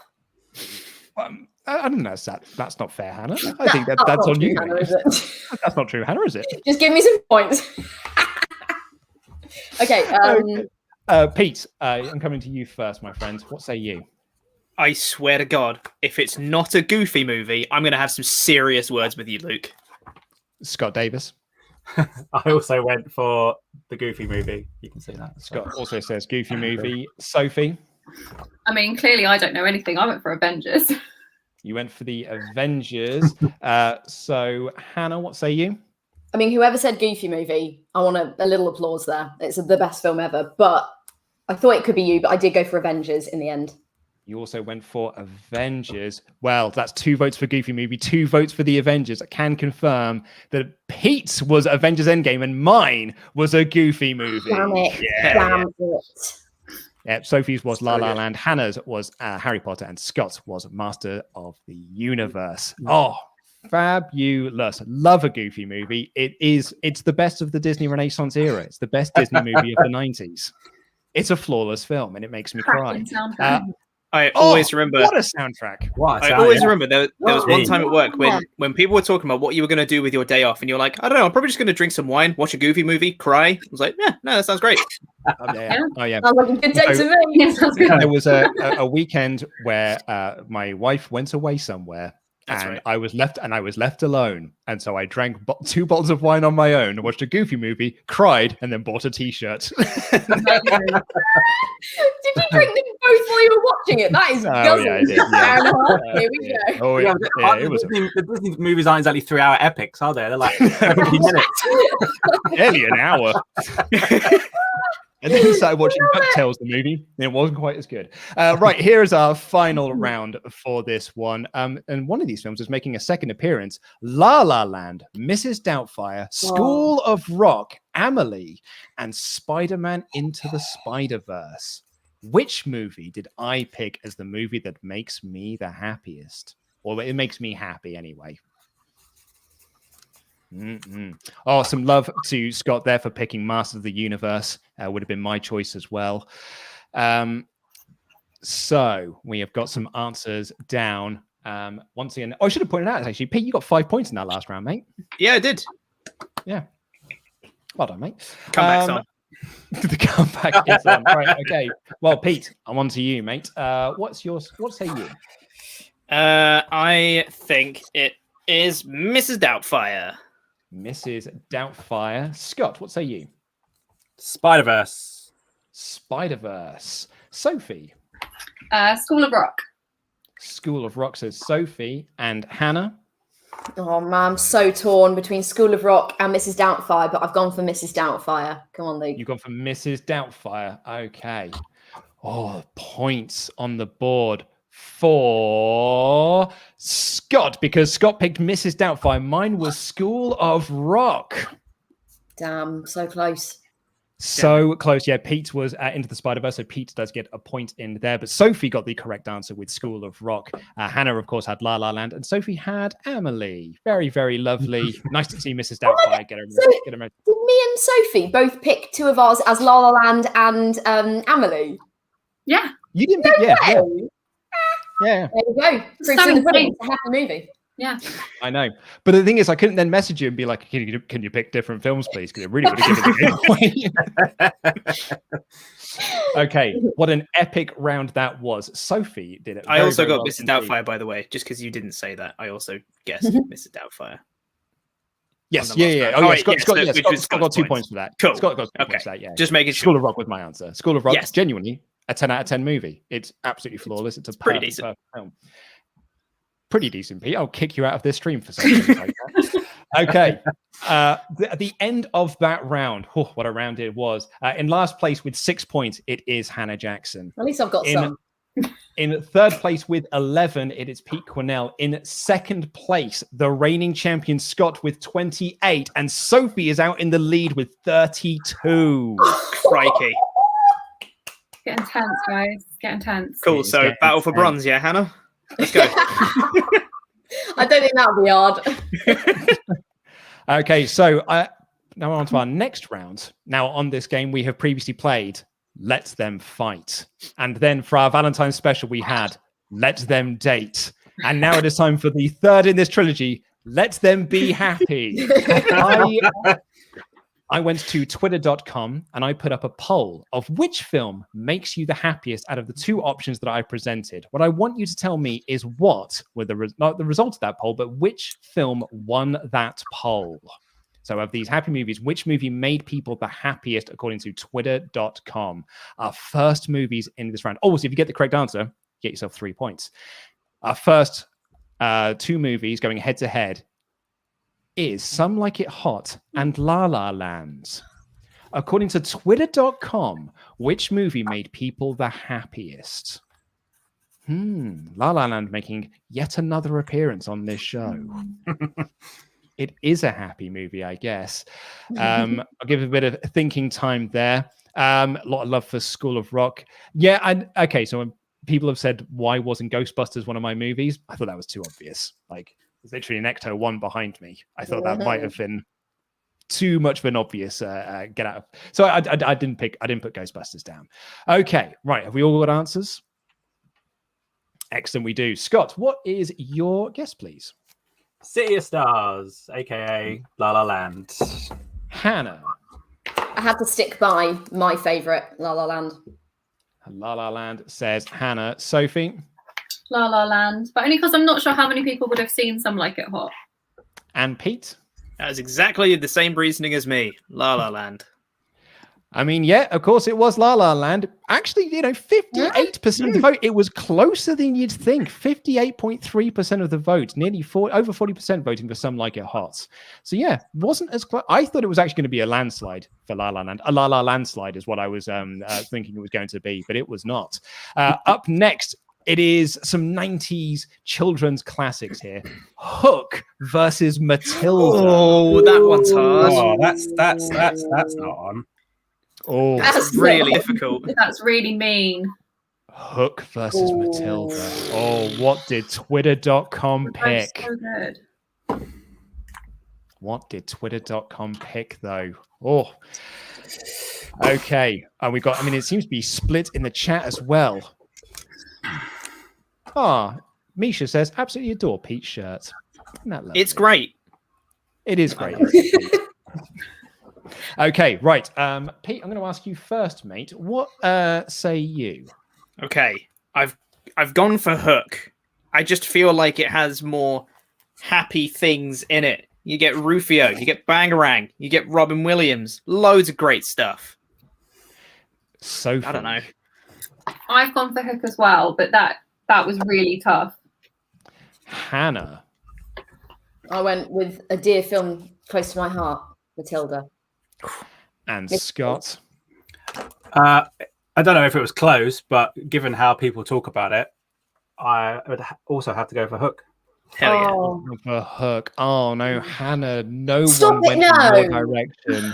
I don't know. That's not fair, Hannah. I think that's on you.
Hannah, is it?
That's not true, Hannah, is it?
Just give me some points. Okay.
Pete, I'm coming to you first, my friend. What say you?
I swear to God, if it's not a Goofy movie, I'm going to have some serious words with you, Luke.
Scott Davis.
I also went for the Goofy movie. You can see that.
Scott also says Goofy movie. Sophie?
I mean, clearly I don't know anything. I went for Avengers.
You went for the Avengers. So, Hannah, what say you?
I mean, whoever said Goofy movie, I want a little applause there. It's the best film ever. But I thought it could be you, but I did go for Avengers in the end.
You also went for Avengers. Well, that's 2 votes for Goofy movie, 2 votes for the Avengers. I can confirm that Pete's was Avengers Endgame and mine was a Goofy movie.
Damn it.
Yeah.
Damn it.
Yeah, Sophie's was La La Land, Hannah's was Harry Potter, and Scott's was Master of the Universe. Oh, fabulous. Love a Goofy movie. It's the best of the Disney Renaissance era. It's the best Disney movie of the 90s. It's a flawless film and it makes me cry.
I always remember.
What a soundtrack!
I always remember there was one time at work when people were talking about what you were going to do with your day off, and you're like, I don't know, I'm probably just going to drink some wine, watch a Goofy movie, cry. I was like, yeah, no, that sounds great.
Oh yeah.
Sounds like a good day to me. Yeah, sounds good.
There was a weekend where my wife went away somewhere. And I was left alone. And so I drank 2 bottles of wine on my own, watched a Goofy movie, cried, and then bought a t-shirt.
Did you drink them both while you were watching it? That is guzzling.
Yeah, I did, yeah.
Here we go.
Oh, yeah. It was
the Disney movies aren't exactly 3-hour epics, are they? They're like 50 minutes.
Nearly an hour. And then we started watching DuckTales, the movie, and it wasn't quite as good. Right, here is our final round for this one. And one of these films is making a second appearance. La La Land, Mrs. Doubtfire, School of Rock, Amelie, and Spider-Man Into the Spider-Verse. Which movie did I pick as the movie that makes me the happiest? Or it makes me happy anyway. Oh, some love to Scott there for picking Master of the Universe. Would have been my choice as well. So we have got some answers down. Once again, I should have pointed out, actually, Pete, you got 5 points in that last round, mate.
Yeah, I did.
Yeah. Well done, mate.
Comeback's on.
The comeback is on. Right, okay. Well, Pete, I'm on to you, mate. What say you?
I think it is Mrs. Doubtfire.
Mrs. Doubtfire. Scott, what say you?
Spider-Verse.
Spider-Verse. Sophie.
School of Rock.
School of Rock says Sophie. And Hannah?
Oh man, I'm so torn between School of Rock and Mrs. Doubtfire, but I've gone for Mrs. Doubtfire. Come on, Luke.
You've gone for Mrs. Doubtfire. Okay. Oh, points on the board for Scott, because Scott picked Mrs. Doubtfire. Mine was School of Rock.
Damn, so close.
So close. Yeah, Pete was Into the Spider-Verse, so Pete does get a point in there. But Sophie got the correct answer with School of Rock. Hannah, of course, had La La Land, and Sophie had Amelie. Very, very lovely. Nice to see Mrs. Doubtfire get her.
Did me and Sophie both pick 2 of ours as La La Land and Amelie?
Yeah.
You didn't pick, yeah.
There we go. It's a happy movie.
Yeah,
I know. But the thing is, I couldn't then message you and be like, can you pick different films, please? Because it really would have given it away. Okay, what an epic round that was. Sophie did it.
I also got Mrs. Doubtfire, by the way, just because you didn't say that. I also guessed Mrs. Doubtfire.
Yes, yeah. Oh, yeah. Scott got 2 points for that.
Cool.
Scott got 2 points for that, yeah.
Just making sure.
School of Rock was my answer. School of Rock is genuinely a 10 out of 10 movie. It's absolutely flawless. It's a
pretty decent
film. Pretty decent, Pete. I'll kick you out of this stream for something like that. Okay. At the end of that round, what a round it was. In last place with 6 points, it is Hannah Jackson.
At least I've got some.
In third place with 11, it is Pete Quinnell. In second place, the reigning champion Scott with 28. And Sophie is out in the lead with 32.
Crikey.
Getting tense, guys. It's getting tense.
Cool. So battle for bronze, yeah, Hannah? Let's go.
I don't think that'll be hard.
Okay, so now on to our next round. Now on this game, we have previously played Let Them Fight. And then for our Valentine's special, we had Let Them Date. And now it is time for the third in this trilogy, Let Them Be Happy. I went to twitter.com and I put up a poll of which film makes you the happiest out of the two options that I presented. What I want you to tell me is what were not the result of that poll, but which film won that poll. So of these happy movies, which movie made people the happiest according to twitter.com? Our first movies in this round. Oh, so if you get the correct answer, get yourself 3 points. Our first two movies going head to head is Some Like It Hot and La La Land. According to twitter.com, which movie made people the happiest? La La Land making yet another appearance on this show. It is a happy movie, I guess. I'll give a bit of thinking time there. A lot of love for School of Rock. Yeah, okay, so when people have said, why wasn't Ghostbusters one of my movies? I thought that was too obvious. Like, there's literally an Ecto one behind me. I thought that might have been too much of an obvious get out of. So I didn't put Ghostbusters down. Okay, right. Have we all got answers? Excellent, we do. Scott, what is your guess, please?
City of Stars, aka La La Land.
Hannah.
I have to stick by my favourite, La La Land.
La La Land says Hannah. Sophie.
La La Land, but only because I'm not sure how many people would have seen Some Like It Hot.
And Pete.
That was exactly the same reasoning as me. La La Land.
I mean, yeah, of course it was La La Land. Actually, 58% of the vote. It was closer than you'd think. 58.3% of the vote, over 40% voting for Some Like It Hot. So yeah, wasn't as close. I thought it was actually going to be a landslide for La La Land. A La La landslide is what I was thinking it was going to be, but it was not. Up next, it is some 90s children's classics here. Hook versus Matilda.
Oh, that one's hard.
Oh, that's not on.
Oh,
that's really difficult.
That's really mean.
Hook versus Matilda. Oh, what did twitter.com pick?
So good.
What did twitter.com pick, though? Oh, okay. And it seems to be split in the chat as well. Misha says, absolutely adore Pete's shirt. Isn't that lovely?
It's great.
It is great. Okay, right. Pete, I'm going to ask you first, mate. What say you?
Okay, I've gone for Hook. I just feel like it has more happy things in it. You get Rufio, you get Bangarang, you get Robin Williams. Loads of great stuff.
Sophie.
I don't know.
I've gone for Hook as well, but that was really tough.
Hannah.
I went with a dear film close to my heart, Matilda.
And Scott.
I don't know if it was close, but given how people talk about it, I would also have to go for Hook.
Hell yeah.
For Hook. Oh no, Hannah, no
Stop
one went in your direction.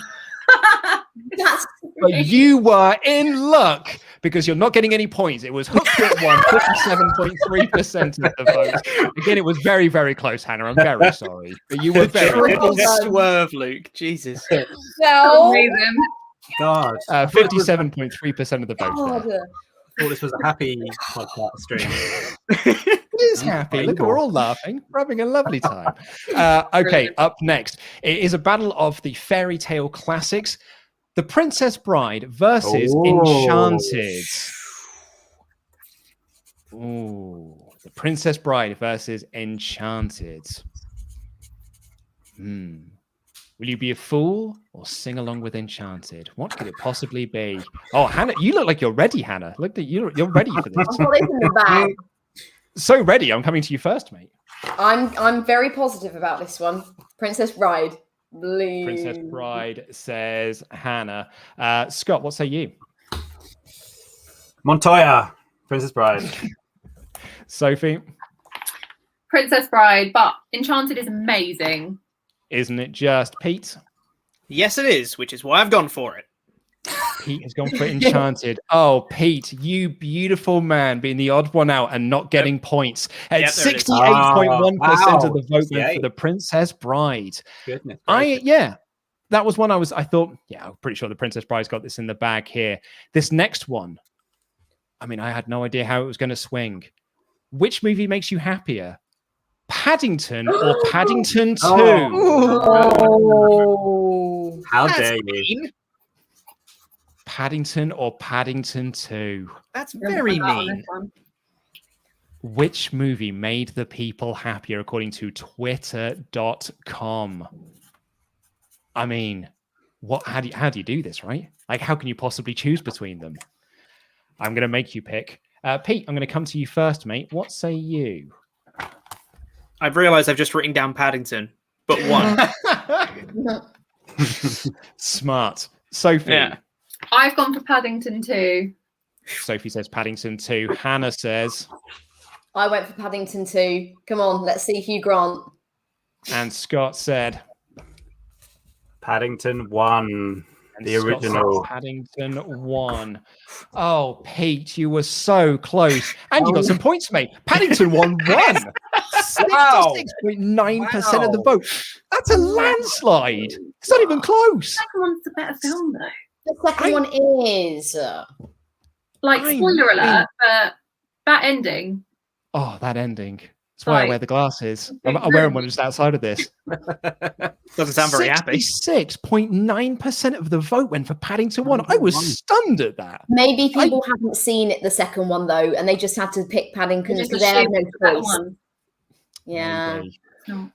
But you were in luck because you're not getting any points. It was Hook that won 57.3% of the vote. Again, it was very, very close, Hannah. I'm very sorry. But you were very
Triple
close.
swerve, Luke. Jesus.
No.
Amazing.
God.
57.3% of the vote.
God.
There.
I thought this was a happy podcast stream.
It is happy. Look, we're all laughing. We're having a lovely time. Okay, up next. It is a battle of the fairy tale classics. The Princess Bride versus Enchanted. Ooh, The Princess Bride versus Enchanted. Will you be a fool or sing along with Enchanted? What could it possibly be? Oh, Hannah, you look like you're ready, Hannah. Look, you're ready for this.
I've got this in the bag.
So ready. I'm coming to you first, mate.
I'm very positive about this one. Princess Bride. Blue.
Princess Bride says Hannah. Scott, what say you?
Montoya, Princess Bride.
Sophie?
Princess Bride, but Enchanted is amazing.
Isn't it just? Pete?
Yes, it is, which is why I've gone for it.
Pete has gone for Enchanted. Oh, Pete, you beautiful man, being the odd one out and not getting points. At 68.1% of the vote went for The Princess Bride.
Goodness.
That was one I thought, I'm pretty sure The Princess Bride's got this in the bag here. This next one, I mean, I had no idea how it was going to swing. Which movie makes you happier? Paddington or Paddington 2?
Oh.
How dare you?
Paddington or Paddington 2?
That's very mean.
Which movie made the people happier according to Twitter.com? I mean, how do you do this, right? Like, how can you possibly choose between them? I'm going to make you pick. Pete, I'm going to come to you first, mate. What say you?
I've realised I've just written down Paddington, but one.
Smart. Sophie.
Yeah.
I've gone for Paddington 2.
Sophie says Paddington 2. Hannah says...
I went for Paddington 2. Come on, let's see Hugh Grant.
And Scott said...
Paddington 1.
And
The original.
Paddington 1. Oh, Pete, you were so close. And you got some points, mate. Paddington 1 won. 66.9% of the vote. That's a landslide. It's not even close.
The second one's the better film, though.
The second one is...
Like, spoiler alert, but that ending...
Oh, that ending. That's why I wear the glasses. I'm wearing one just outside of this.
Doesn't sound very happy.
66.9% of the vote went for Paddington 1. I was stunned at that.
Maybe people haven't seen it, the second one, though, and they just had to pick Paddington because they had no choice. Yeah.
Maybe.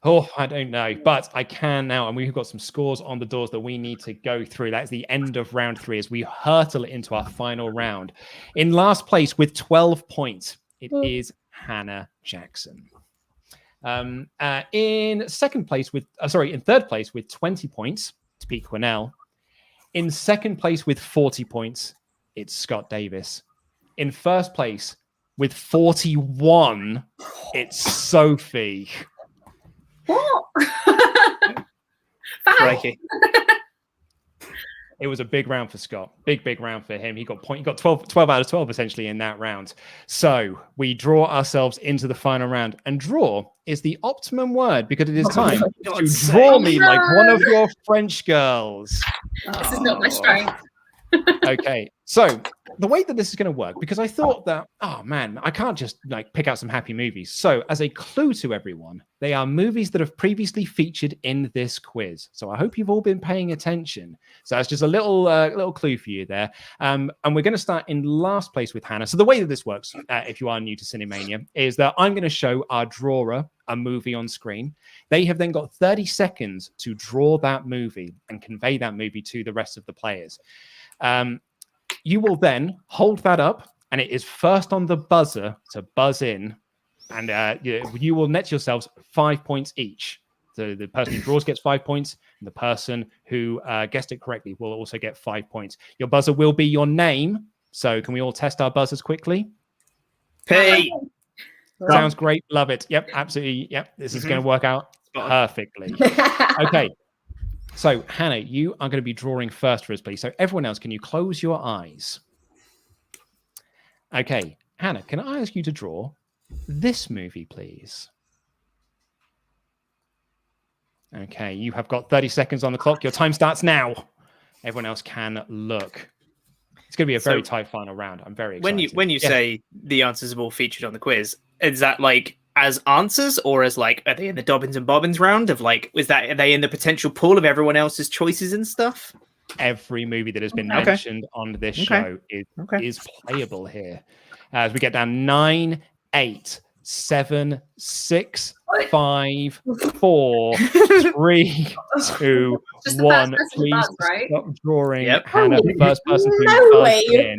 Oh, I don't know. But I can now, and we've got some scores on the doors that we need to go through. That's the end of round 3 as we hurtle into our final round. In last place with 12 points, it is Hannah Jackson. In third place with 20 points, it's Pete Quinnell. In second place with 40 points, it's Scott Davis. In first place with 41, it's Sophie.
What?
Crikey.
It was a big round for Scott. Big round for him. He got 12 out of 12 essentially in that round. So we draw ourselves into the final round. And draw is the optimum word because it is time to draw me like one of your French girls.
This is not my strength.
Okay, so the way that this is going to work, because I thought that, oh man, I can't just like pick out some happy movies. So as a clue to everyone, they are movies that have previously featured in this quiz. So I hope you've all been paying attention. So that's just a little clue for you there. And we're going to start in last place with Hannah. So the way that this works, if you are new to CineMania, is that I'm going to show our drawer a movie on screen. They have then got 30 seconds to draw that movie and convey that movie to the rest of the players. You will then hold that up, and it is first on the buzzer to buzz in, and you will net yourselves 5 points each. So the person who draws gets 5 points, and the person who guessed it correctly will also get 5 points. Your buzzer will be your name. So can we all test our buzzers quickly?
Pete.
Sounds great. Love it. Yep, absolutely. Yep, this is going to work out perfectly. Okay. So, Hannah, you are going to be drawing first for us, please. So, everyone else, can you close your eyes? Okay, Hannah, can I ask you to draw this movie, please? Okay, you have got 30 seconds on the clock. Your time starts now. Everyone else can look. It's going to be a very tight final round. I'm very excited.
When you say the answers have all featured on the quiz, is that like as answers, or as like, are they in the Dobbins and Bobbins round of like, are they in the potential pool of everyone else's choices and stuff?
Every movie that has been mentioned on this show is playable here. As we get down 9, 8, 7, 6, 5, 4, 3, 2, 1. Please stop drawing. Hannah, the first person to buzz in.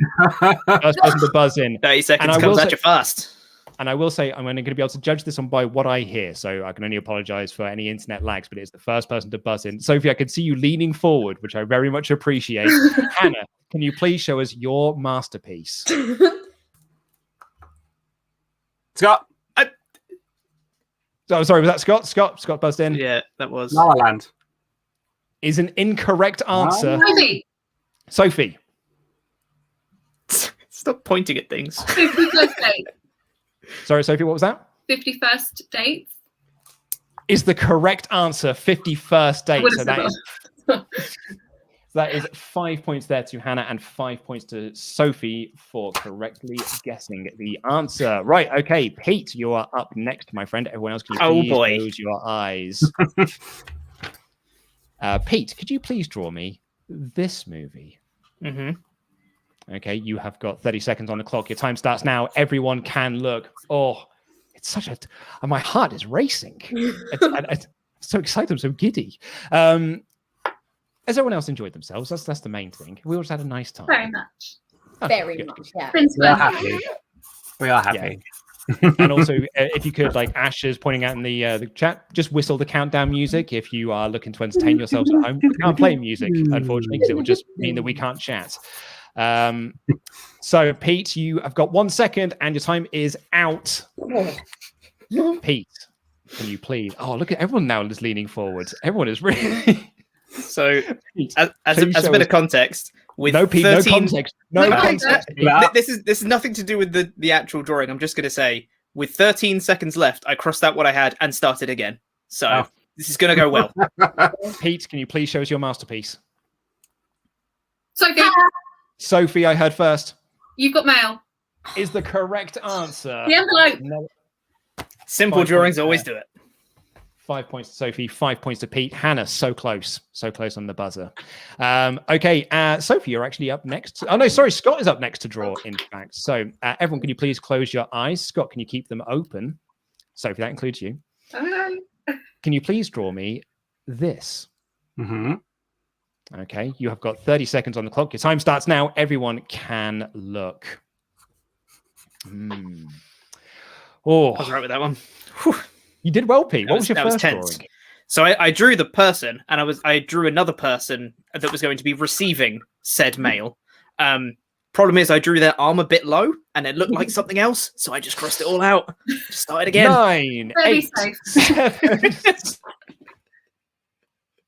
First person to buzz in.
30 seconds comes at you fast.
And I will say, I'm going to be able to judge this on by what I hear. So I can only apologize for any internet lags, but it's the first person to buzz in. Sophie, I can see you leaning forward, which I very much appreciate. Hannah, can you please show us your masterpiece?
Scott.
Oh, sorry, was that Scott? Scott buzzed in.
Yeah, that was.
La La Land.
Is an incorrect answer.
Sophie.
Sophie.
Stop pointing at things.
51st date.
Sorry, Sophie, what was that?
51st dates.
Is the correct answer 51st date. So that is 5 points there to Hannah and 5 points to Sophie for correctly guessing the answer. Right, okay, Pete, you are up next, my friend. Everyone else, can you please close your eyes? Pete, could you please draw me this movie? Okay, you have got 30 seconds on the clock. Your time starts now. Everyone can look. Oh, it's such a... my heart is racing. It's so excited. I'm so giddy. Has everyone else enjoyed themselves? That's the main thing. We all just had a nice time.
Very much.
Very much, yeah.
We are happy. We are happy.
Yeah. And also, if you could, like Ash is pointing out in the chat, just whistle the countdown music if you are looking to entertain yourselves at home. We can't play music, unfortunately, because it would just mean that we can't chat. So, Pete, you have got 1 second and your time is out. Pete, can you please? Oh, look at everyone now is leaning forward. Everyone is really...
So, as a bit of context, with
no Pete,
13...
no context, no context.
This is nothing to do with the actual drawing. I'm just going to say, with 13 seconds left, I crossed out what I had and started again. So this is going to go well.
Pete, can you please show us your masterpiece?
Sophie,
I heard first.
you've got mail.
Is the correct answer.
The envelope.
No.
Simple drawings always do it.
5 points to Sophie, 5 points to Pete. Hannah, so close on the buzzer. Okay, Sophie, you're actually up next. Oh, no, sorry, Scott is up next to draw, in fact. So, everyone, can you please close your eyes? Scott, can you keep them open? Sophie, that includes you. Can you please draw me this? Okay, you have got 30 seconds on the clock. Your time starts now. Everyone can look. Oh,
I was right with that one.
You did well, Pete. What was your first drawing?
So I drew the person, and I drew another person that was going to be receiving said mail. Problem is, I drew their arm a bit low, and it looked like something else, so I just crossed it all out. Just started again.
9, 8, 7,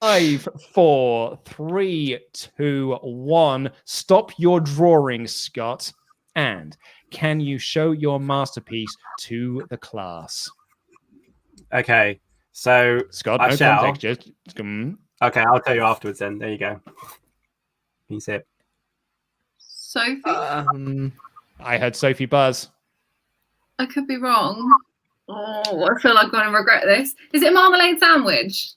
5, 4, 3, 2, 1. Stop your drawing, Scott. And can you show your masterpiece to the class?
Okay, so
Scott,
I
no
shall.
context, just
Okay, I'll tell you afterwards then. There you go. Can you see it?
Sophie?
I heard Sophie buzz.
I could be wrong. Oh, I feel like I'm going to regret this. Is it a marmalade sandwich?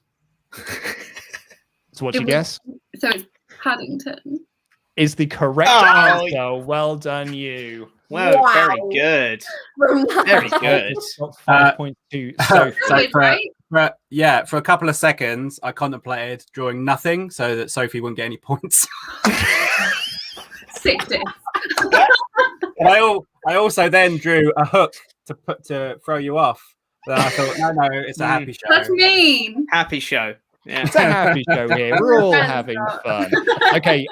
So what's your guess?
So it's Paddington.
Is the correct answer. Well done, you.
Wow, very good. Very good.
5 points to Sophie.
For a couple of seconds, I contemplated drawing nothing so that Sophie wouldn't get any points.
Sickness.
I also then drew a hook to throw you off. But I thought, no, it's a happy show.
That's mean.
Happy show. Yeah.
It's a happy show here. We're all having fun. Okay,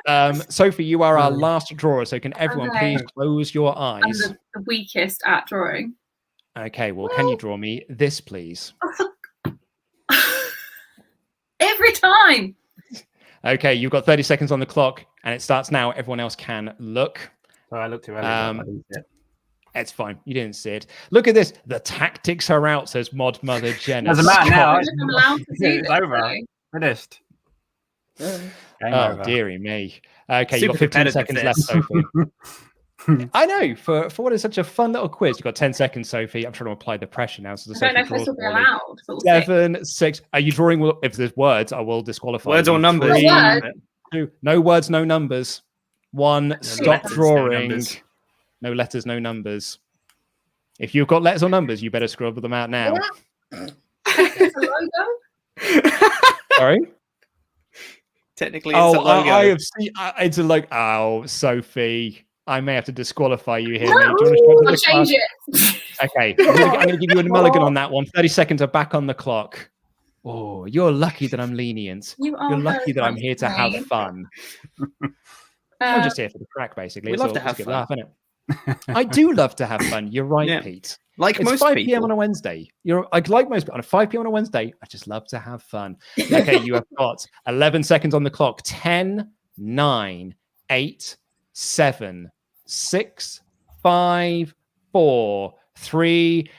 Sophie, you are our last drawer, so can everyone please close your eyes?
I'm the weakest at drawing.
Okay, well, can you draw me this, please?
Every time.
Okay, you've got 30 seconds on the clock, and it starts now. Everyone else can look.
Oh, I looked too early. I didn't see it.
It's fine. You didn't see it. Look at this. The tactics are out, says Mod Mother Jenna.
Doesn't matter now.
I'm allowed to do
It's
this,
over. Finished.
Oh, dearie me. Okay, you've
Super
got 15 seconds left, Sophie. I know. For what is such a fun little quiz, you've got 10 seconds, Sophie. I'm trying to apply the pressure now. So
I don't know if this will be allowed.
7, 6. Are you drawing? If there's words, I will disqualify.
Words or numbers?
3, 2. No words, no numbers. 1. Stop drawing. No letters, no numbers. If you've got letters or numbers, you better scrub them out now. Sorry?
Technically, it's a logo.
I have seen. It's a logo. Oh, Sophie, I may have to disqualify you here.
No, I'll change it.
Okay, I'm going to give you a mulligan on that one. 30 seconds are back on the clock. Oh, you're lucky that I'm lenient. You're lucky that I'm here to have fun. I'm just here for the crack, basically.
We love to have fun.
Laugh, isn't it? I do love to have fun. You're right, Pete.
Like
it's
most
5
people.
p.m. on a Wednesday. Like most people on a 5 p.m. on a Wednesday. I just love to have fun. Okay, you have got 11 seconds on the clock. 10, 9, 8, 7, 6, 5, 4, 3,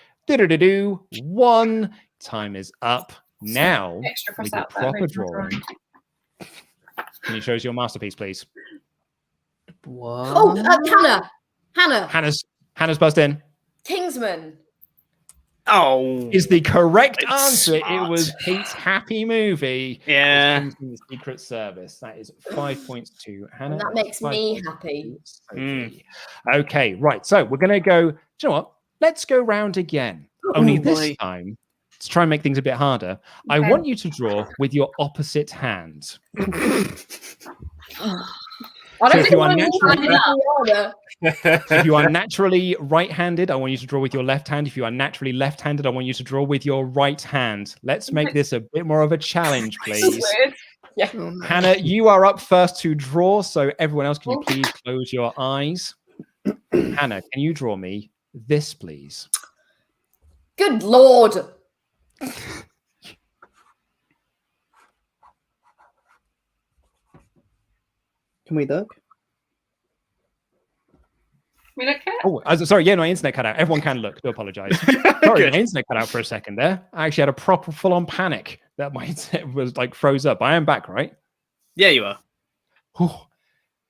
1. Time is up. Now,
Extra cross
with your
out that
proper
original
drawing, can you show us your masterpiece, please?
What?
Oh, Hannah.
Hannah's buzzed in.
Kingsman.
Oh,
Is the correct
it's
answer.
smart.
It was Pete's happy movie.
Yeah.
It was Kingsman: The Secret Service. That is 5 points to Hannah.
And that makes me happy.
Sophie. Okay, right. So we're going to go. Do you know what? Let's go round again. Only this
boy.
time, to try and make things a bit harder, I
Okay.
want you to draw with your opposite hand.
I
So
don't
if
think
you are
I'm
naturally-
harder.
If you are naturally right-handed, I want you to draw with your left hand. If you are naturally left-handed, I want you to draw with your right hand. Let's make this a bit more of a challenge,
This is
please.
weird.
Hannah, you are up first to draw, so everyone else, can you please close your eyes? Hannah, can you draw me this, please?
Good Lord.
Can we look?
We look at
Oh, sorry, yeah, my internet cut out. Everyone can look. Do apologize. Sorry,
Good.
my internet cut out for a second there. I actually had a proper full-on panic that my internet was like froze up. I am back, right?
Yeah, you are.
Whew.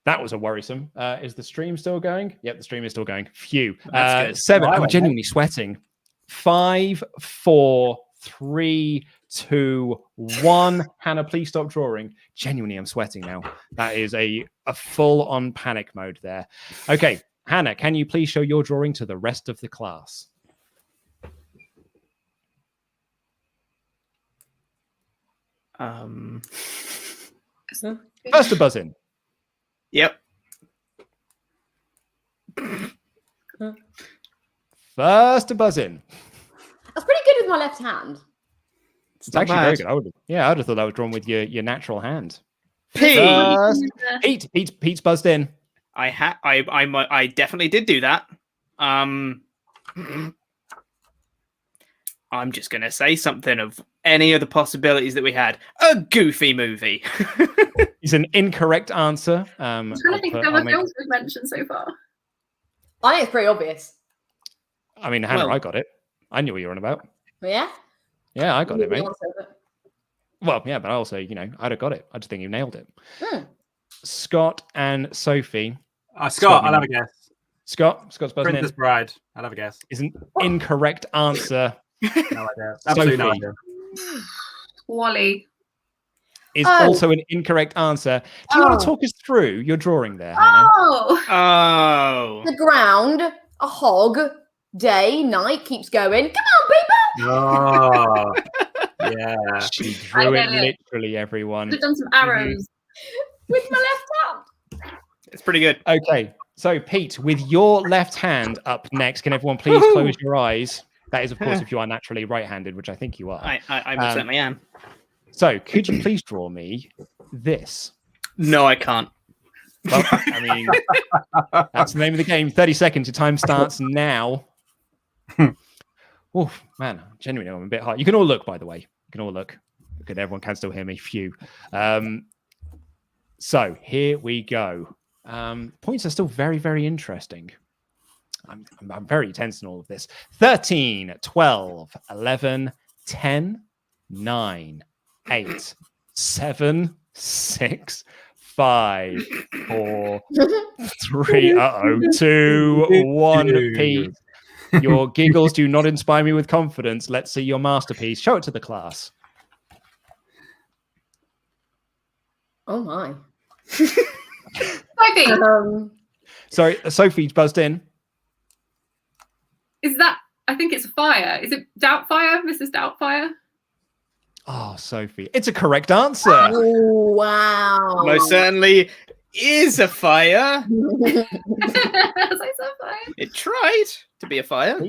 That was a worrisome. Is the stream still going? Yep, the stream is still going. Phew.
That's good.
7.
Right,
I'm
mate.
genuinely sweating. 5, 4, 3, 2, 1. Hannah, please stop drawing. Genuinely, I'm sweating now. That is a full-on panic mode there. Okay, Hannah, can you please show your drawing to the rest of the class? First to buzz in.
Yep.
First to buzz in.
That's pretty good with my left hand.
It's
not
actually very
bad.
good. I would have thought that was drawn with your natural hand.
Pete.
Pete's buzzed in.
I definitely did do that. I'm just gonna say something of any of the possibilities that we had. A Goofy movie.
It's an incorrect answer.
I'm trying to think of other films we've mentioned so far.
I think it's pretty obvious.
I mean, Hannah,
Well-
I got it. I knew what you were on about.
Yeah?
Yeah, I got it, mate.
The answer, but-
Well, yeah, but I also, I'd have got it. I just think you nailed it.
Hmm.
Scott and Sophie.
Scott, I'll have a guess.
Scott's buzzing
Princess
in.
Bride. I'll have a guess.
Is an incorrect answer.
No idea. Absolutely no
Sophie.
idea.
Wally.
Is
Oh.
also an incorrect answer. Do you want to talk us through your drawing there, Hannah?
Oh,
Oh.
The ground, a hog, day, night keeps going. Come on, people!
Oh, yeah.
She drew
I
it
get it.
literally, everyone.
we've done some arrows.
With my left hand.
It's pretty good.
Okay, so Pete, with your left hand up next, can everyone please close your eyes? That is, of course, if you are naturally right-handed, which I think you are.
I most certainly am.
So, could you please draw me this?
No, I can't.
Well, I mean, that's the name of the game. 30 seconds. Your time starts now. Oh, man, genuinely, I'm a bit hot. You can all look, by the way. You can all look. Okay, everyone can still hear me. Phew. So, here we go. Points are still very, very interesting. I'm very tense in all of this. 13, 12, 11, 10, 9, 8, 7, 6, 5, 4, 3, 2, 1. Pete, your giggles do not inspire me with confidence. Let's see your masterpiece. Show it to the class.
Oh, my.
Sophie,
Sorry, Sophie's buzzed in.
is that? I think it's a fire. Is it Doubtfire, Mrs. Doubtfire?
Oh, Sophie. It's a correct answer.
Oh, wow.
Most certainly is a fire.
Was I so fire?
It tried to be a fire.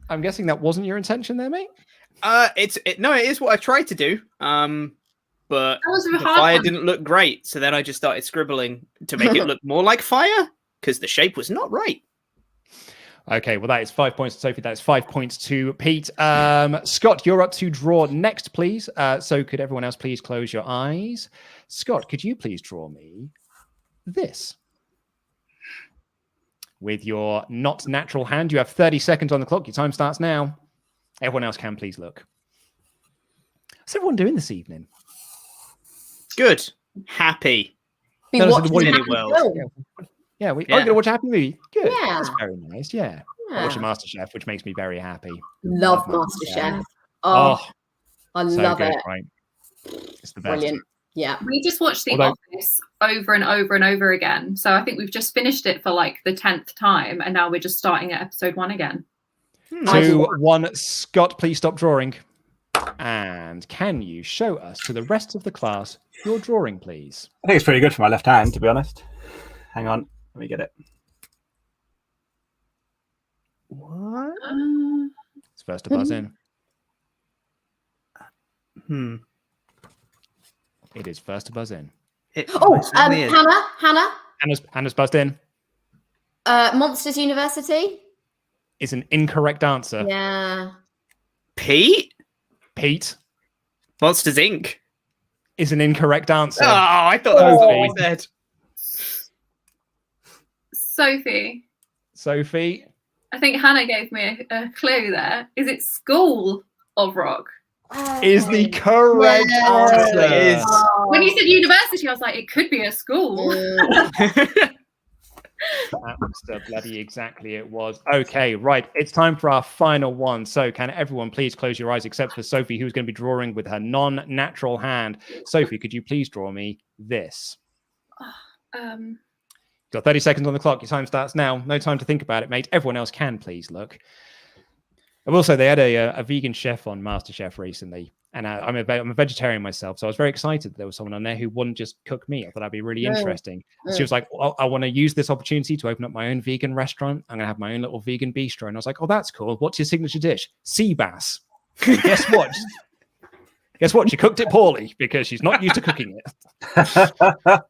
I'm guessing that wasn't your intention there, mate?
It is what I tried to do. But
That was a
the
hard
fire
one.
didn't look great, so then I just started scribbling to make it look more like fire because the shape was not right.
Okay, well, that is 5 points to Sophie. That is 5 points to Pete. Scott, you're up to draw next, please. So could everyone else please close your eyes? Scott, could you please draw me this? with your not natural hand. You have 30 seconds on the clock. Your time starts now. Everyone else can please look. What's everyone doing this evening?
Good. Happy.
Be
No, so
watching
what do you
the
think?
happy
Well,
film.
Yeah, we're
Yeah.
going to watch a happy movie. Good.
Yeah.
That's very nice. Yeah.
Yeah.
Watching MasterChef, which makes me very happy.
Love
Love
MasterChef.
Oh,
I
so
love
good,
it.
right? It's the best.
Brilliant. Yeah.
We just watched The
Although-
Office over and over and over again. So I think we've just finished it for like the 10th time, and now we're just starting at episode 1 again.
2-1. Scott, please stop drawing. And can you show us to the rest of the class your drawing, please?
I think it's pretty good for my left hand, to be honest. Hang on, let me get it.
What?
Uh,
It's first to buzz in. It is first to buzz in.
Hannah.
Hannah's buzzed in.
Monsters University.
Is an incorrect answer.
Yeah.
Pete?
Pete
Monsters Inc.
is an incorrect answer.
Oh, I thought that was what we said.
Sophie.
Sophie
I think Hannah gave me a clue there. Is it School of Rock?
is the correct
Yeah.
answer.
It is.
When you said university, I was like, it could be a school.
Bloody exactly it was. Okay, right. It's time for our final one. So can everyone please close your eyes except for Sophie, who's going to be drawing with her non-natural hand. Sophie, could you please draw me this? Got 30 seconds on the clock. Your time starts now. No time to think about it, mate. Everyone else can please look. I will say they had a vegan chef on MasterChef recently, and I'm a vegetarian myself, so I was very excited that there was someone on there who wouldn't just cook meat. I thought that'd be really interesting. She was like, I want to use this opportunity to open up my own vegan restaurant. I'm going to have my own little vegan bistro. And I was like, oh, that's cool. What's your signature dish? Sea bass. And guess what? Guess what? She cooked it poorly because she's not used to cooking it.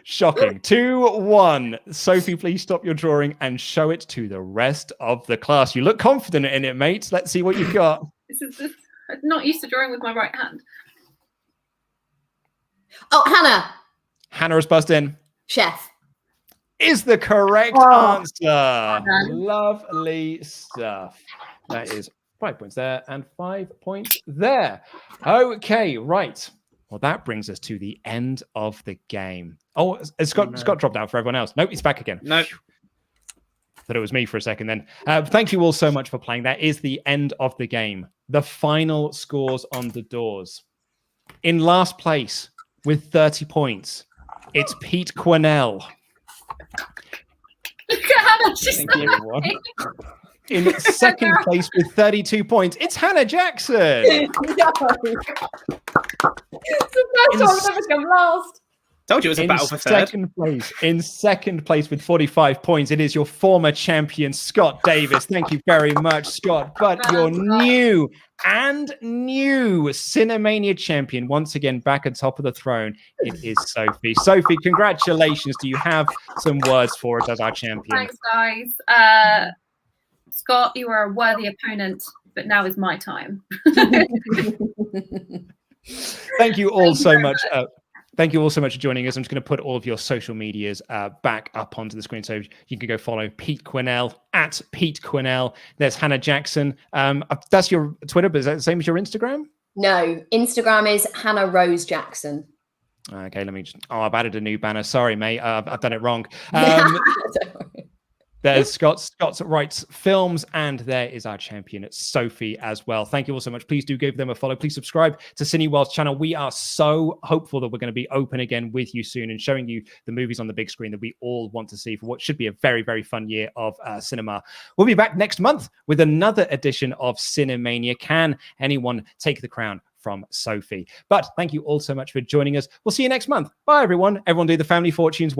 Shocking. 2-1. Sophie, please stop your drawing and show it to the rest of the class. You look confident in it, mate. Let's see what you've got.
I'm not used to drawing with my right hand.
Oh, Hannah.
Hannah has buzzed in.
Chef.
Is the correct
Oh.
answer. Lovely stuff. That is 5 points there and 5 points there. Okay, right. Well, that brings us to the end of the game. Oh, Scott dropped out for everyone else. Nope, he's back again.
Nope.
Thought it was me for a second then. Thank you all so much for playing. That is the end of the game. The final scores on the doors. In last place with 30 points, it's Pete Quinnell.
Look at Hannah. She's
Thank you, everyone. In second place with 32 points, it's Hannah Jackson.
It's the first time I've ever come last.
Told you it was a battle for third.
In second place with 45 points, it is your former champion, Scott Davis. Thank you very much, Scott. But your new CineMania champion, once again back at top of the throne, it is Sophie. Sophie, congratulations. Do you have some words for us as our champion?
Thanks, guys. Scott, you are a worthy opponent, but now is my time.
Thank you all so much. Thank you all so much for joining us. I'm just going to put all of your social medias back up onto the screen so you can go follow Pete Quinnell at Pete Quinnell. There's Hannah Jackson. That's your Twitter, but is that the same as your Instagram?
No, Instagram is Hannah Rose Jackson.
Okay, let me just. Oh, I've added a new banner. Sorry, mate. I've done it wrong. There's Scott writes films, and there is our champion, Sophie, as well. Thank you all so much. Please do give them a follow. Please subscribe to Cineworld's channel. We are so hopeful that we're going to be open again with you soon and showing you the movies on the big screen that we all want to see for what should be a very, very fun year of cinema. We'll be back next month with another edition of CineMania. Can anyone take the crown from Sophie? But thank you all so much for joining us. We'll see you next month. Bye, everyone. Everyone do the family fortunes.